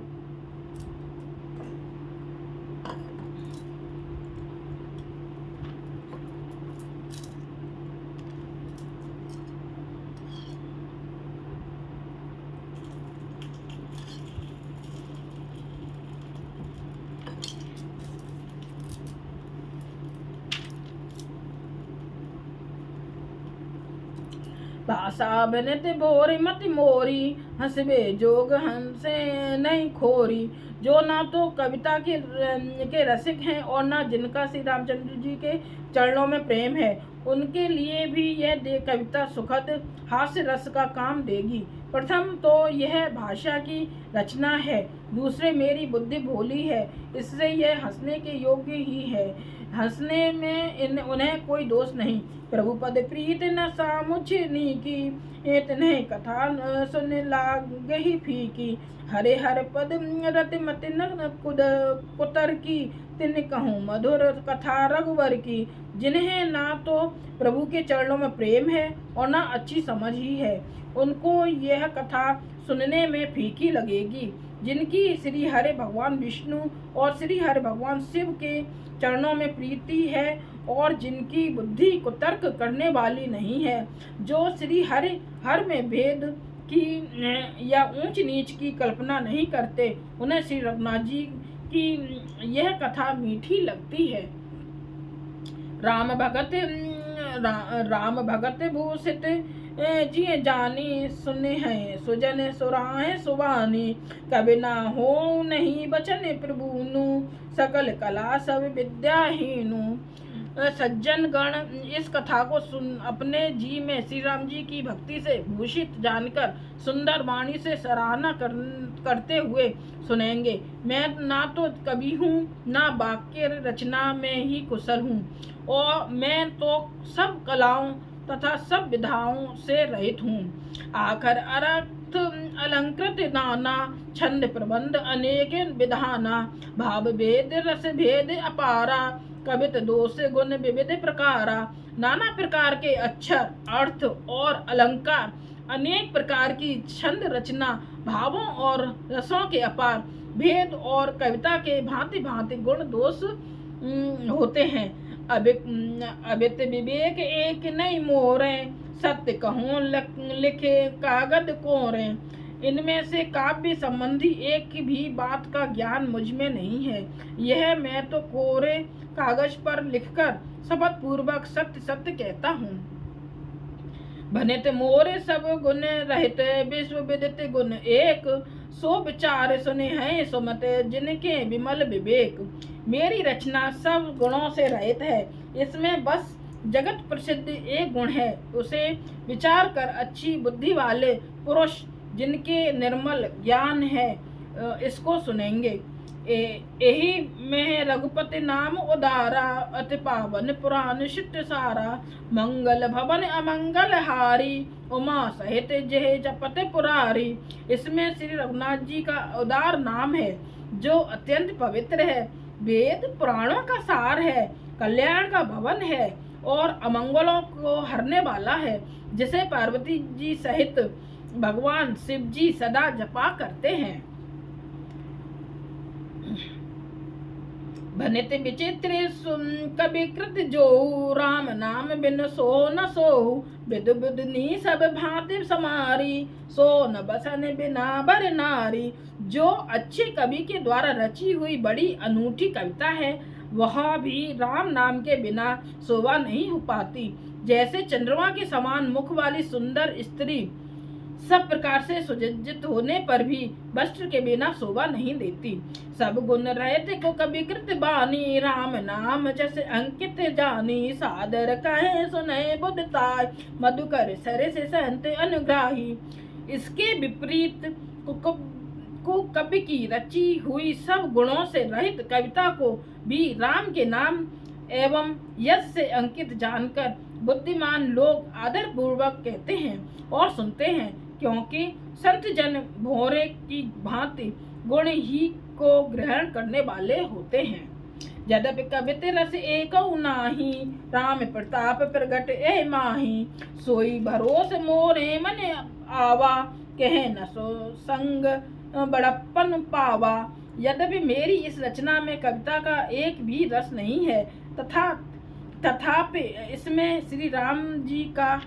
भाषा बनत भोरी मति मोरी, हंसबे जोग हंसे नहीं खोरी। जो ना तो कविता के रसिक हैं और ना जिनका श्री रामचंद्र जी के चरणों में प्रेम है, उनके लिए भी यह कविता सुखद हास्य रस का काम देगी। प्रथम तो यह भाषा की रचना है, दूसरे मेरी बुद्धि भोली है, इससे यह हंसने के योग्य ही है। हंसने में उन्हें कोई दोष नहीं। प्रभु पद प्रीत न सामुझ नीकी, इतने कथा न सुन लागहि फीकी। हरे हर पद रति मति न कुतर की, तिन कहूँ मधुर कथा रघुवर की। जिन्हें ना तो प्रभु के चरणों में प्रेम है और ना अच्छी समझ ही है, उनको यह कथा सुनने में फीकी लगेगी। जिनकी श्री हरि भगवान विष्णु और श्री हरि भगवान शिव के चरणों में प्रीति है और जिनकी बुद्धि कुतर्क करने वाली नहीं है, जो श्री हरि हर में भेद की या ऊंच नीच की कल्पना नहीं करते, उन्हें श्री रघुनाथ जी की यह कथा मीठी लगती है। राम भगत भूषित जिये जानी, सुने हैं सुजन सुराहे सुबानी। कभी ना हो नहीं बचन प्रभुनु, सकल कला सब विद्याहीनु। सज्जन गण इस कथा को अपने जी में श्री राम जी की भक्ति से भूषित जानकर सुंदर वाणी से सराहना करते हुए सुनेंगे। मैं ना तो कवि हूँ, ना वाक्य रचना में ही कुशल हूँ, और मैं तो सब कलाओं तथा सब विधाओं से रहित हूँ। आखर अर्थ अलंकृत नाना, छंद प्रबंध अनेक विधाना। भाव भेद रस भेद अपारा, कवित दोष गुण विविध प्रकारा। नाना प्रकार के अक्षर, अर्थ और अलंकार, अनेक प्रकार की छंद रचना, भावों और रसों के अपार भेद और कविता के भांति भांति गुण दोष होते हैं। अबित विवेक एक नहीं मोरे, सत्य कहूँ लिखे कागद कोरे। इनमें से काव्य संबंधी एक भी बात का ज्ञान मुझ में नहीं है। यह मैं तो कोरे कागज पर लिखकर शपथ पूर्वक सत्य सत्य कहता हूँ। भनित मोरे सब गुण रहित, विश्व विदित गुण एक। सो विचार सुने हैं सुमत, जिनके विमल विवेक। मेरी रचना सब गुणों से रहित है, इसमें बस जगत प्रसिद्ध एक गुण है। उसे विचार कर अच्छी बुद्धि वाले पुरुष, जिनके निर्मल ज्ञान है, इसको सुनेंगे। यही में रघुपति नाम उदारा, अति पावन पुराण शिष्ट सारा। मंगल भवन अमंगल हारी, उमा सहित जय जपत पुरारी। इसमें श्री रघुनाथ जी का उदार नाम है, जो अत्यंत पवित्र है, वेद पुराणों का सार है, कल्याण का भवन है और अमंगलों को हरने वाला है, जिसे पार्वती जी सहित भगवान शिव जी सदा जपा करते हैं। भनित विचित्र कवि कृत जो, राम नाम बिन सो न सोहु। विद बुधनी सब भांति समारी, सो न बसन बिना बर नारी। जो अच्छे कवि के द्वारा रची हुई बड़ी अनूठी कविता है, वह भी राम नाम के बिना शोभा नहीं हो पाती। जैसे चंद्रमा के समान मुख वाली सुंदर स्त्री सब प्रकार से सुसज्जित होने पर भी वस्त्र के बिना शोभा नहीं देती। सब गुण रहते को कवि कृत बानी, राम नाम जैसे अंकित जानी। सादर कहे सुने बुद्धताय, मधुकर सर से संत अनुग्राही। इसके विपरीत को कवि की रची हुई सब गुणों से रहित कविता को भी राम के नाम एवं यश से अंकित जानकर बुद्धिमान लोग आदर पूर्वक कहते हैं और सुनते हैं, क्योंकि संत जन भोरे की भांति गुण ही को ग्रहण करने वाले होते हैं। यद्यपि कवित रस एक नाही, राम प्रताप प्रगट ए माही। सोई भरोस मोरे मन आवा, कहे न सो संग बड़प्पन पावा। यद्यपि मेरी इस रचना में कविता का एक भी रस नहीं है, तथापि इसमें श्री राम जी का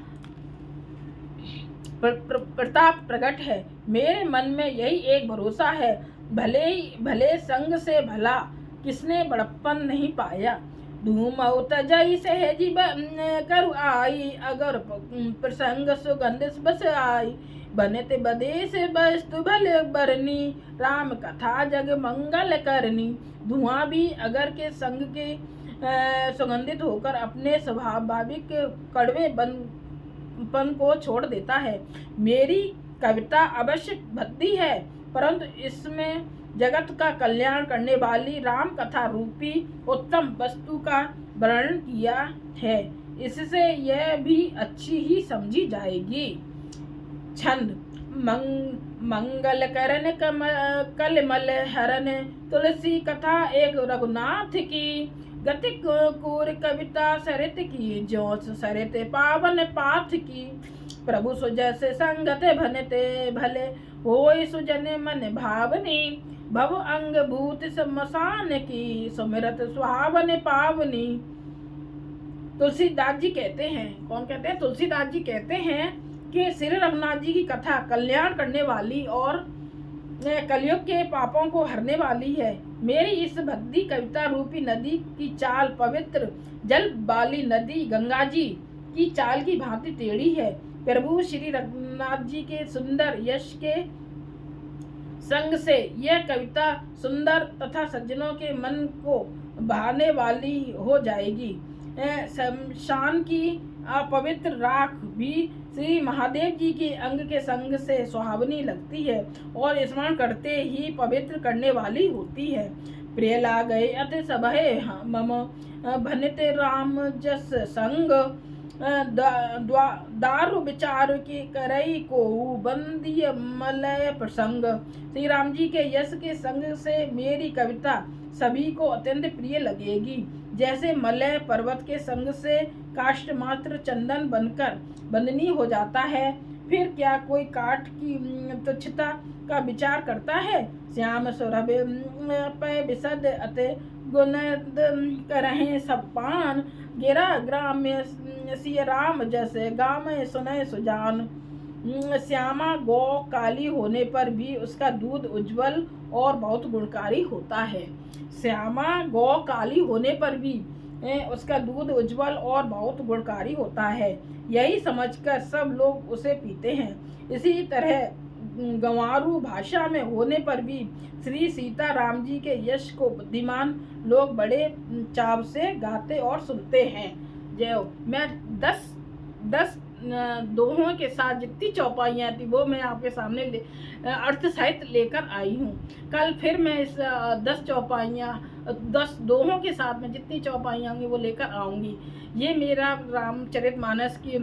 प्रताप प्रकट है। मेरे मन में यही एक भरोसा है, भले संग से भला किसने बड़प्पन नहीं पाया। धूम तजई सहजी करु आई, अगर प्रसंग सुगंध बस आई। बनित बदेश वस्तु भले बरनी, राम कथा जग मंगल करनी। धुआं भी अगर के संग के सुगंधित होकर अपने स्वाभाविक कड़वे पन को छोड़ देता है। मेरी कविता अवश्य भद्दी है, परंतु इसमें जगत का कल्याण करने वाली राम कथा रूपी उत्तम वस्तु का वर्णन किया है। इससे यह भी अच्छी ही समझी जाएगी। छंद मंगल करण कलमल हरण तुलसी कथा एक रघुनाथ की गति कूर कविता सरित की जोश सरित पावन पाठ की प्रभु सुजैसे संगत भनते भले होय सुजन मन भावनी भव अंग भूत समसान की सुमिरत सुहावन पावनी। तुलसीदास जी कहते हैं, कौन कहते हैं? तुलसीदास जी कहते हैं कि श्री रघुनाथ जी की कथा कल्याण करने वाली और कलयुग के पापों को हरने वाली है। मेरी इस भक्ति कविता रूपी नदी की चाल पवित्र जल वाली नदी गंगा जी की चाल की भांति टेढ़ी है। प्रभु श्री रघुनाथ जी के सुंदर यश के संग से यह कविता सुंदर तथा सज्जनों के मन को भाने वाली हो जाएगी। शमशान की अपवित्र राख भी श्री महादेव जी के अंग के संग से सुहावनी लगती है और स्मरण करते ही पवित्र करने वाली होती है। प्रिय लागय अति सभय मम भनिते राम जस संग दारु विचार की करई को बंदिय मलय प्रसंग। श्री राम जी के यश के संग से मेरी कविता सभी को अत्यंत प्रिय लगेगी। जैसे मलय पर्वत के संग से काष्ठ मात्र चंदन बनकर बंदनी हो जाता है, फिर क्या कोई काठ की तुच्छता का विचार करता है? श्याम सौरभ पै विशद अति गुण करहे सब पान गिरा ग्राम्य सिय राम जैसे गामय सुनय सुजान। श्यामा गौ काली होने पर भी उसका दूध उज्जवल और बहुत गुणकारी होता है। श्यामा गौ काली होने पर भी उसका दूध उज्जवल और बहुत गुणकारी होता है, यही समझकर सब लोग उसे पीते हैं। इसी तरह गंवारू भाषा में होने पर भी श्री सीता राम जी के यश को बुद्धिमान लोग बड़े चाव से गाते और सुनते हैं। जय हो। मैं 10 दोहों के साथ जितनी चौपाइयाँ थी वो मैं आपके सामने अर्थ साहित्य लेकर आई हूँ। कल फिर मैं इस 10 दोहों के साथ में जितनी चौपाइयाँ होंगी वो लेकर आऊँगी। ये मेरा रामचरितमानस की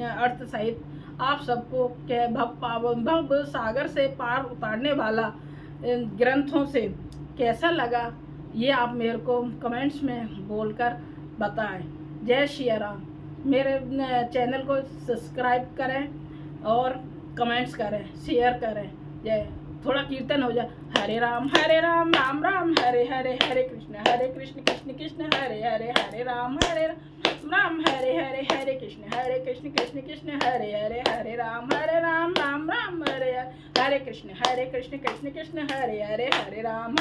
अर्थ साहित्य आप सबको भव सागर से पार उतारने वाला ग्रंथों से कैसा लगा, ये आप मेरे को कमेंट्स में बोलकर बताएं। जय श्री राम। मेरे चैनल को सब्सक्राइब करें और कमेंट्स करें, शेयर करें। जय। थोड़ा कीर्तन हो जाए। हरे राम राम राम हरे हरे हरे कृष्ण कृष्ण कृष्ण हरे हरे हरे राम राम हरे कृष्ण कृष्ण हरे हरे राम राम राम हरे कृष्ण कृष्ण हरे राम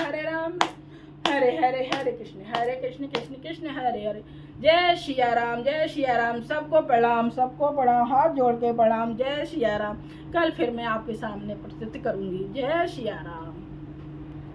हरे कृष्ण कृष्ण हरे। जय सिया राम। सबको प्रणाम, हाथ जोड़ के प्रणाम। जय सिया राम। कल फिर मैं आपके सामने प्रस्तुत करूंगी। जय सिया राम।